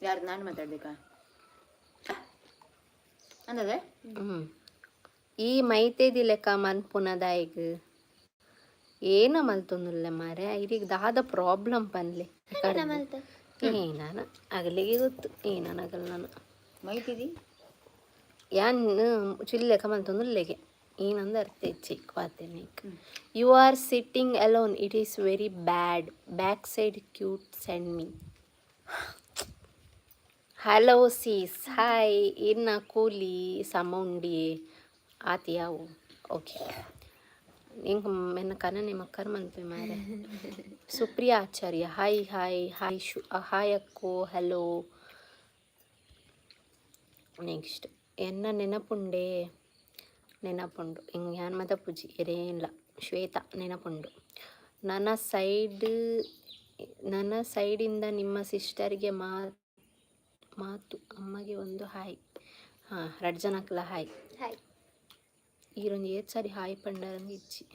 Speaker 2: ಯಾರು ನಾನು ಮಾತಾಡ್ಬೇಕಾ ಅಂದದೆ
Speaker 1: ಈ ಮೈತೇದಿ ಲೆಕ್ಕ ಮನ್ಪುನದಾಯಿಗ್ ಏನ ಮಲ್ತೊಂದುಲ್ಲ ಮಾರೆ ಇರಿಗೆ ದಾದ ಪ್ರಾಬ್ಲಮ್ ಪನ್ಲೆ ಏನಾನ ಅಗಲಿಗೆ ಗೊತ್ತು ಏನಾನಗಲ್ಲ ನಾನು
Speaker 2: ಮೈತಿದಿ
Speaker 1: ಯಾನ್ ಚಿಲ್ಲೆ ಕಮಲ್ ತೊಂದುಲ್ಲೆಗೆ ಏನಂದು ಅರ್ಥ ಹೆಚ್ಚಿ ಕ್ವಾತೇನೆ you are sitting alone it is very bad back side cute send me hello sis hi ಇನ್ನ ಕೂಲಿ ಸಮ ಉಂಡಿ ಆತಿಯಾವು ಓಕೆ ನಿಂಗೆ ಮೆನ್ನ ಕನನೆ ಮಕ್ಕರ್ ಮನ್ಪೆ ಮಾರೆ Supriya Acharya hi hi hi hi ಅಕ್ಕೋ ಹಲೋ ನೆಕ್ಸ್ಟ್ ಎನ್ನ ನೆನಪುಂಡು ಹಿಂಗೆ ಯಾನ್ ಮತ ಪೂಜಿ ಎರೇನಿಲ್ಲ ಶ್ವೇತಾ ನೆನಪುಂಡು ನನ್ನ ಸೈಡಿಂದ ನಿಮ್ಮ ಸಿಸ್ಟರ್ಗೆ ಮಾತು ಅಮ್ಮಗೆ ಒಂದು ಹಾಯ್ ಹಾಂ 2 ಜನಕ್ಕೆಲ್ಲ ಹಾಯ್
Speaker 3: ಹಾಯ್
Speaker 1: ಈರೊಂದು 7 ಸಾರಿ ಹಾಯ್ ಪಂಡರಂಗೆ ಇಚ್ಚಿ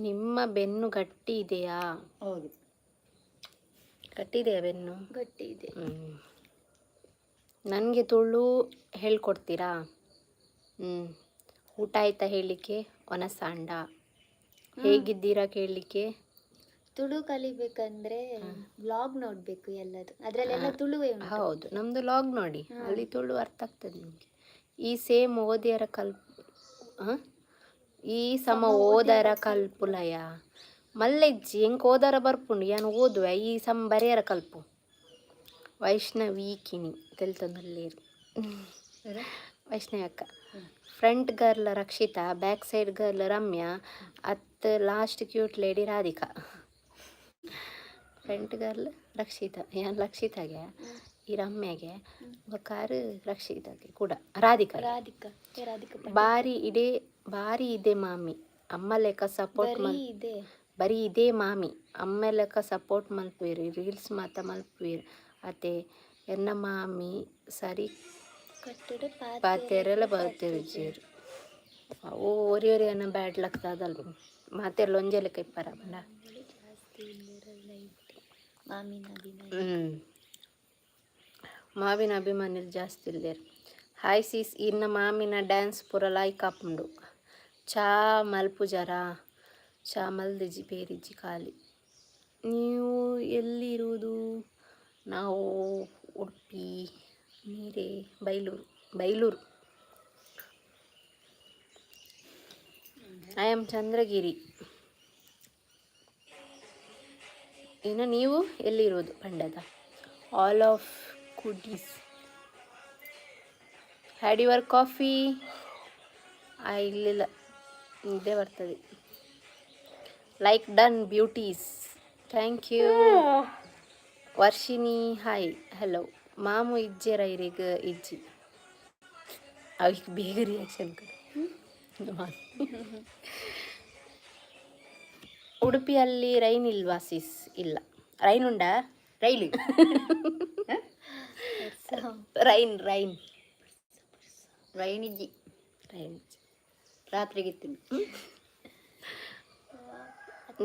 Speaker 1: ನಿಮ್ಮ ಬೆನ್ನು ಗಟ್ಟಿ ಇದೆಯಾ?
Speaker 2: ಹೌದು,
Speaker 1: ಗಟ್ಟಿ ಇದೆಯಾ ಬೆನ್ನು?
Speaker 3: ಗಟ್ಟಿ ಇದೆ.
Speaker 1: ನನಗೆ ತುಳು ಹೇಳ್ಕೊಡ್ತೀರಾ? ಊಟ ಆಯ್ತಾ ಹೇಳಲಿಕ್ಕೆ ಒನಸಾಂಡ. ಹೇಗಿದ್ದೀರಾ ಕೇಳಲಿಕ್ಕೆ?
Speaker 3: ತುಳು ಕಲಿಬೇಕಂದ್ರೆ ವ್ಲಾಗ್ ನೋಡ್ಬೇಕು ಎಲ್ಲದು, ಅದರಲ್ಲೆಲ್ಲ ತುಳುವೇ ಉಂಟು.
Speaker 1: ಹೌದು, ನಮ್ದು ಲಾಗ್ ನೋಡಿ, ಅಲ್ಲಿ ತುಳು ಅರ್ಥ ಆಗ್ತದೆ ನಿಮಗೆ. ಈ ಸೇಮ್ ಓದಿಯರ ಈ ಸಮ ಓದರ ಕಲ್ಪುಲಯ ಮಲ್ಲೆಜ್ಜಿ ಹೆಂಗೆ ಓದರ ಬರ್ಪುಂಡು ಯಾನು ಓದುವ ಈ ಸಮ ಬರೆಯರ ಕಲ್ಪು. ವೈಷ್ಣವಿಕಿನಿ ತೆಲ್ತೊಂದಲ್ಲೇರು ವೈಷ್ಣವಿ ಅಕ್ಕ. Front girl Rakshita, back side girl Ramya, at last cute lady Radhika. Front girl Rakshita, ಯಾನ್ ರಕ್ಷಿತಾಗೆ ಈ ರಮ್ಯಾಗೆ ಬಕಾರು ರಕ್ಷಿತಾಗೆ ಕೂಡ ರಾಧಿಕಾ. ಬಾರಿ ಇದೆ ಮಾಮಿ ಅಮ್ಮ ಲೆಕ್ಕ ಸಪೋರ್ಟ್ ಬರೀ ಇದೇ ಮಾಮಿ ಅಮ್ಮ ಲೆಕ್ಕ ಸಪೋರ್ಟ್ ಮಲ್ಪೇರಿ ರೀಲ್ಸ್ ಮಾತ ಮಲ್ಪೇರಿ ಅತೆ ಎನ್ನ ಮಾಮಿ ಸರಿ ಪಾತೆರೆಲ್ಲ ಬರ್ತಿರುಜೀರು ಅವು ಒರಿ ಅನ್ನ ಬ್ಯಾಡ್ ಲಕ್ತದಲ್ವ ಮಾತೆಲ್ಲ ಒಂಜೆ ಲೆಕ್ಕ ಇಪ್ಪರ ಬಂಡ ಮಾವಿನ ಅಭಿಮಾನಿರು ಜಾಸ್ತಿ ಇಲ್ಲೇರು. ಹಾಯ್ ಸೀಸ್, ಇನ್ನ ಮಾಮಿನ ಡ್ಯಾನ್ಸ್ ಪೂರ ಲೈಕ್ ಆಪುಂಡು. ಚಾ ಮಲ್ಪುಜರ ಚಾ ಮಲ್ದಿಜಿ ಪೇರಿಜ್ಜಿ ಖಾಲಿ. ನೀವು ಎಲ್ಲಿರುವುದು? ನಾವು ಉಡುಪಿ ನೀರೇ ಬೈಲೂರು. I am Chandragiri. ಇನ್ನು ನೀವು ಎಲ್ಲಿರೋದು? ಪಂಡದ all of cuties. Had your coffee? ಇಲ್ಲಿಲ್ಲ, ಇದೇ ಬರ್ತದೆ. Like done beauties, thank you. Varshini hi hello. ಮಾಮು ಇಜ್ಜೆರ ಇರಿಗ ಇಜ್ಜಿ ಅವಕ್ಕೆ ಬೇಗ ರಿಯಾಕ್ಷನ್ ಉಡುಪಿಯಲ್ಲಿ ರೈನ್ ಇಲ್ವಾ ಸಿಸ್? ಇಲ್ಲ. ರೈನ್ ಉಂಡಾ?
Speaker 2: ರೈಲು ರೈನ್ ಇಜ್ಜಿ ರಾತ್ರಿಗಿತ್ತು.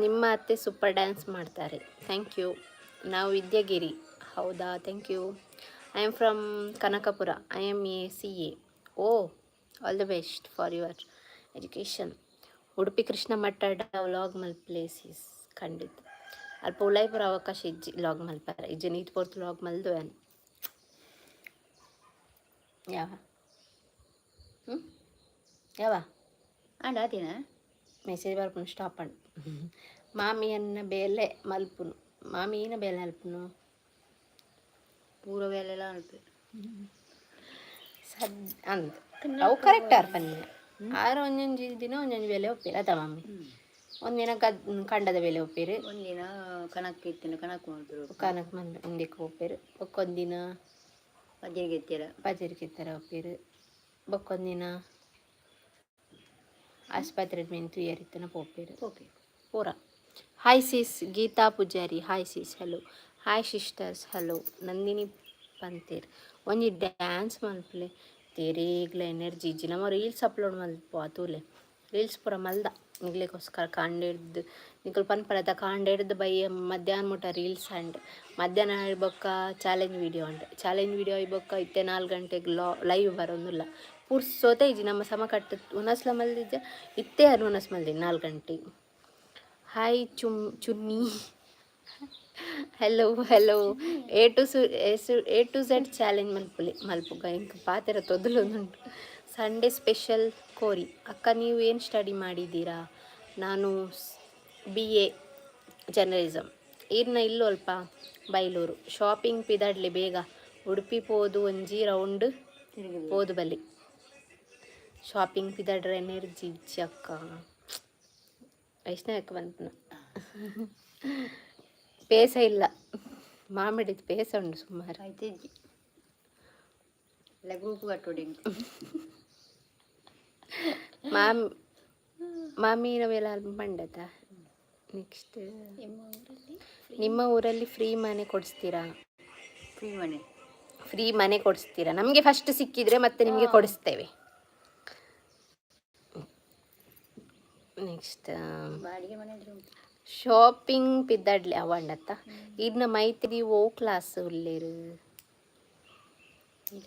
Speaker 1: ನಿಮ್ಮ ಅತ್ತೆ ಸೂಪರ್ ಡ್ಯಾನ್ಸ್ ಮಾಡ್ತಾರೆ. Thank you. ನಾವು ವಿದ್ಯಾಗಿರಿ. ಹೌದಾ? Thank you. I am from Kanakapura. I am CA. Oh, all the best for your education. Udupi Krishna ಮಠದ ವ್ಲಾಗ್ ಪ್ಲೇಸಸ್ ಖಂಡಿತ ಅಲ್ಪ ಉಳಾಯ್ಪುರ ಅವಕಾಶ ಇಜ್ಜಿ ಲಾಗ್ ಮಲ್ಪಾರ ಇಜ್ಜಿ ನೀಟ್ ಪೋರ್ತು ಲಾಗ್ ಮಲ್ದು ಏನು ಯಾವ
Speaker 2: ಆಡಾದಿನ
Speaker 1: ಮೆಸೇಜ್ ಬರ್ಪುನು ಸ್ಟಾಪ್ ಅಂಡ್ ಮಾಮಿಯನ್ನ ಬೇಲೆ ಮಲ್ಪುನು ಮಾಮೀನ ಬೇಲೆ ಮಲ್ಪುನು
Speaker 2: ಪೂರ ಬೇಲೆಲ್ಲ ಅನ್ಪು
Speaker 1: ಅಂದ್ ಅವು ಕರೆಕ್ಟ್ ಆರ್ಪನ್ನ ಆರು ಒಂದೊಂದು ದಿನ ಒಂದೊಂದು ಬೇಲೆ ಒಪ್ಪಿರ ಅದ ಮಮ್ಮಿ ಒಂದಿನ ಕಂಡದ ಬೇಲೆ ಒಪ್ಪಿರು
Speaker 2: ಒಂದಿನ ಕಣಕ್ಕೆ ಇತ್ತಿನ ಕಣಕ್ಕೆ ಮಾಡ್ಬಿರು
Speaker 1: ಕಣಕ್ಕೆ ಮಂದಿ ಮುಂದಕ್ಕೆ ಒಪ್ಪಿರು ಬೊಕ್ಕೊಂದಿನ ಪಜರಿಗೆ ಎತ್ತರ ಒಪ್ಪಿರು ಬೊಕ್ಕೊಂದಿನ ಆಸ್ಪತ್ರೆ ಮೆಂತು ಏರಿತ್ತನ ಪೋಪೇರು
Speaker 2: ಓಕೆ
Speaker 1: ಪೂರ. Hi sis Geeta Poojari. Hi sis hello. Hi sisters hello. Nandini ಪಂತೇರ್ ಒಂಜಿ ಡ್ಯಾನ್ಸ್ ಮಲ್ಪಲೆ ತೇರೇಗ್ಲ ಎನರ್ಜಿ ಇಜ್ಜಿ ನಮ್ಮ ರೀಲ್ಸ್ ಅಪ್ಲೋಡ್ ಮಲ್ಪು ಆತೂಲೆ ರೀಲ್ಸ್ ಪೂರ ಮಲ್ದ ನಿಗ್ಲಿಕ್ಕೋಸ್ಕರ ಕಾಂಡಿಡ್ದು ನಿಕಲ್ ಪನ್ಪರದ ಕಾಂಡಿಡ್ದು ಬೈಯ ಮಧ್ಯಾಹ್ನ ಮುಟ ರೀಲ್ಸ್ ಅಂಡ್ ಮಧ್ಯಾಹ್ನ ಬೊಕ್ಕ challenge video and challenge video ಇಬ್ಬೊಕ್ಕ ಇತ್ತೆ 4 ಗಂಟೆಗೆ ಲೈವ್ ಬರೋದಿಲ್ಲ ಪುರ್ಸೋತೆ ಇಜ್ಜಿ ನಮ್ಮ ಸಮ ಕಟ್ಟು ಉನಸ್ಲ ಮಲ್ದಿದ್ದೆ ಇತ್ತೇ ಅದು ಉನಸ್ ಮಲ್ದಿ 4 ಗಂಟೆಗೆ. Hi Chunni hello A to Z challenge ಮಲ್ಪುಗ ಇಂಕ ಪಾತೆರ ತೊದಲೊಂದುಂಟು. ಸಂಡೇ ಸ್ಪೆಷಲ್ ಕೋರಿ ಅಕ್ಕ ನೀವು ಏನು ಸ್ಟಡಿ ಮಾಡಿದ್ದೀರಾ? ನಾನು BA ಜರ್ನಲಿಸಮ್. ಈರ್ನ ಇಲ್ಲು ಅಲ್ಪ ಬೈಲೂರು ಶಾಪಿಂಗ್ ಪಿದಾಡ್ಲಿ ಬೇಗ ಉಡುಪಿ ಪೋದು ಒಂಜಿ ರೌಂಡ್ ಪೋದು ಬಲ್ಲಿ ಶಾಪಿಂಗ್ ಪಿದಾಡ್ರೆ ಎನರ್ಜಿ ಇಜ್ಜಿ ಅಕ್ಕ ವೈಷ್ಣವಕ್ಕೆ ಬಂತು ಪೇಸ ಇಲ್ಲ ಮಾಮಿಡಿದ ಪೇಸ ಉಂಡು ಸುಮಾರು
Speaker 2: ಆಯ್ತು ಎಲ್ಲ ಗ್ರೂಪ್ ಕಟ್ಟೋಡಿ
Speaker 1: ಮಾಮಿನ ಮೇಲೆ ಬಂಡತ. ನೆಕ್ಸ್ಟ್ ನಿಮ್ಮ ಊರಲ್ಲಿ ಫ್ರೀ ಮನೆ ಕೊಡಿಸ್ತೀರಾ? ಫ್ರೀ ಮನೆ ಕೊಡಿಸ್ತೀರಾ? ನಮಗೆ ಫಸ್ಟ್ ಸಿಕ್ಕಿದ್ರೆ ಮತ್ತೆ ನಿಮಗೆ ಕೊಡಿಸ್ತೇವೆ. ನೆಕ್ಸ್ಟ್ ಶಾಪಿಂಗ್ ಪಿದ್ದಾಡ್ಲಿ ಅವಂಡತ್ತ ಇದನ್ನ ಮೈತ್ರಿ ಓ ಕ್ಲಾಸ್ ಉಳ್ಳೇರು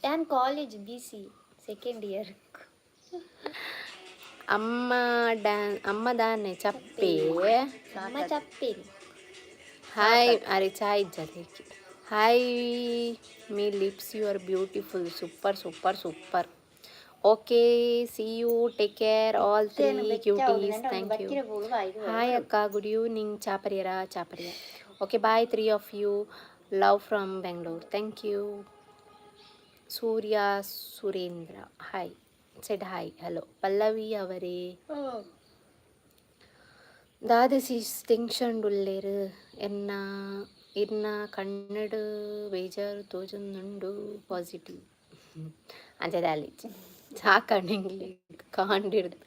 Speaker 3: ನಾನು ಕಾಲೇಜ್ BC ಸೆಕೆಂಡ್ ಇಯರ್.
Speaker 1: ಅಮ್ಮ ದಾನೆ ಚಪ್ಪೆ
Speaker 3: ಅಮ್ಮ ಚಪ್ಪೇನು.
Speaker 1: ಹಾಯ್ ಅರೆ ಚಾಯ್ ಜದೇಕಿ hi me lips you are beautiful super okay see you take care all 3 cuties thank you. Hi ಅಕ್ಕ ಗುಡ್ ಈವ್ನಿಂಗ್ ಚಾಪರಿಯರ okay bye 3 of you love from Bangalore thank you. Surendra hi said hi hello Pallavi ಅವರೇ ದಾದಸಿ tension ಉಳ್ಳೇರು ಇರ್ನ ಕನ್ನಡ ಬೇಜಾರು ತೋಜೊಂದುಂಡು positive ಅಂಚದಾಲಿ ಸಾಕಂಡಿಂಗ್ಲಿ ಕಾಂಡಿರ್ದು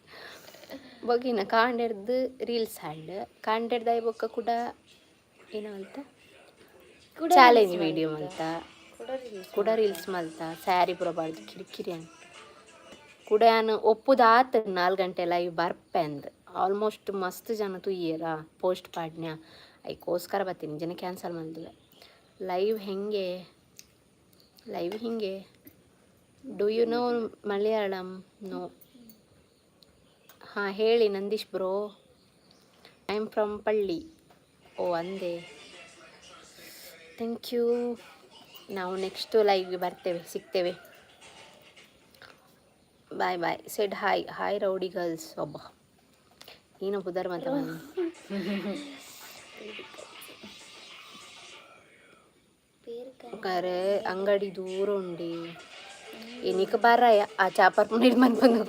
Speaker 1: ಬೊಗಿನ ಕಾಂಡಿರ್ದು reels ಹಾಡು ಕಾಂಡಿರ್ದಾಯಿ ಬೊಕ್ಕ ಕೂಡ ಏನು ಮಲ್ತ ಚಾಲೆಂಜ್ ವಿಡಿಯೋ ಮಲ್ತ ಕೂಡ ರೀಲ್ಸ್ ಮಲ್ತ ಸ್ಯಾರಿ ಪೂರ ಬಾರ್ದು ಕಿರಿಕಿರಿ ಅಂತ ಕೂಡ ನಾನು ಒಪ್ಪುದಾತ 4 ಗಂಟೆ ಲೈವ್ ಬರ್ಪೆ ಅಂದು ಆಲ್ಮೋಸ್ಟ್ ಮಸ್ತ್ ಜನ ತುಯ್ಯರ ಪೋಸ್ಟ್ ಪಾಡ್ನ್ಯ ಅದಕ್ಕೋಸ್ಕರ ಬರ್ತೀನಿ ಜನ ಕ್ಯಾನ್ಸಲ್ ಮಾಡಿದ್ವಿ. ಲೈವ್ ಹಿಂಗೆ do you know Malayalam? No. ಹಾಂ ಹೇಳಿ Nandish bro. I am from Palli. ಓ ಅಂದೆ ಥ್ಯಾಂಕ್ ಯು. ನಾವು ನೆಕ್ಸ್ಟು ಲೈವ್ಗೆ ಬರ್ತೇವೆ ಸಿಗ್ತೇವೆ. Bye said hi rowdy girls. ಒಬ್ಬ ನೀನು ಬುಧರ್ ಮಾತ ಕರೆ ಅಂಗಡಿ ದೂರ ಉಂಡಿ ಏನಿಕ ಬಾರಾಯ ಆ ಚಾಪರ್ ನೀರು ಬಂದು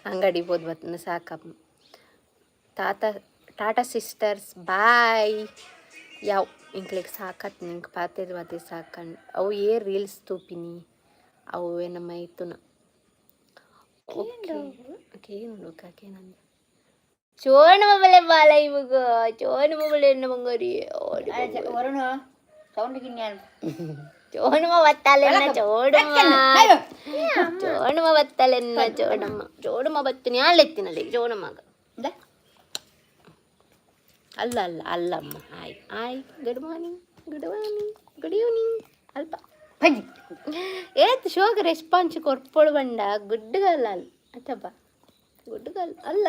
Speaker 1: ಅಂಗಡಿ ಬೋದು ಬರ್ತನ ಸಾಕಪ್ಪ. ಟಾಟಾ ಸಿಸ್ಟರ್ಸ್ ಬಾಯ್. ಯಾವ ಇಂಕ್ಲಿಗೆ ಸಾಕತ್ ನಿಂಗೆ ಪಾತೆ ಸಾಕಂಡು ಅವು ರೀಲ್ಸ್ ತೂಪಿನಿ ಅವು ಏನಮ್ಮ ಇತ್ತುನ ಓಕೆ ಏನಂದ ಚೋಣ ಮೊಬೈಲ್ ಬಾಲ ಇವಾಗ ಚೋಣ ಮೊಬೈಲ್ ಎನ್ನ ಮಂಗರಿ ಚೋಣಮ್ಮ ಬತ್ತಲೆನ್ನ ಚೋಣಮ್ಮ ಬತ್ತಲೆನ್ನ ಚೋಣಮ್ಮ ಬತ್ತನಿ ಅಲ್ಲೆತ್ತಿನಲ್ಲಿ ಚೋಣಮ್ಮಗ ಅಲ್ಲಮ್ಮ ಹಾಯ್ ಗುಡ್ ಈವ್ನಿಂಗ್ ಅಲ್ಪ ಏತ್ ಶೋಕ ರೆಸ್ಪಾನ್ಸ್ ಕೊರ್ಪೊಳು ಬಂಡ ಗುಡ್ಡುಗಲ್ಲ ಅತ್ತಪ್ಪ ಗುಡ್ಡುಗಲ್ಲ ಅಲ್ಲ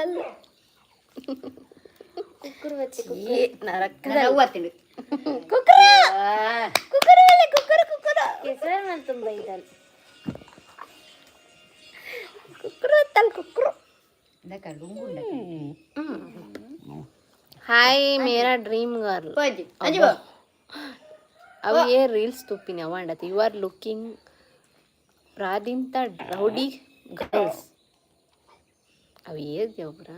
Speaker 1: ಕುಕ್ಕರ್ ಹಾಯ್ ಮೇರಾ ಡ್ರೀಮ್ ಗರ್ಲ್ ಅವು ರೀಲ್ಸ್ ತುಪ್ಪಿನಿ ಅವಂಡತಿ ಯು ಆರ್ ಲುಕಿಂಗ್ ರಾದಿಂತ ರೌಡಿ ಗರ್ಲ್ಸ್ ಅವು ದೇವ್ರ.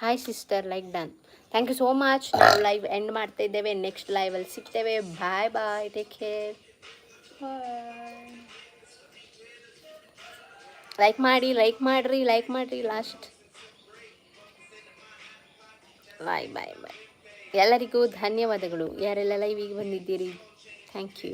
Speaker 1: Hi sister like done thank you so much. ನಾವು ಲೈವ್ ಎಂಡ್ ಮಾಡ್ತಾ ಇದ್ದೇವೆ. ನೆಕ್ಸ್ಟ್ ಲೈವಲ್ಲಿ ಸಿಗ್ತೇವೆ. Bye take care. ಲೈಕ್ ಮಾಡಿರಿ ಲಾಸ್ಟ್. ಬಾಯ್ ಎಲ್ಲರಿಗೂ ಧನ್ಯವಾದಗಳು ಯಾರೆಲ್ಲ ಲೈವಿಗೆ ಬಂದಿದ್ದೀರಿ. Thank you.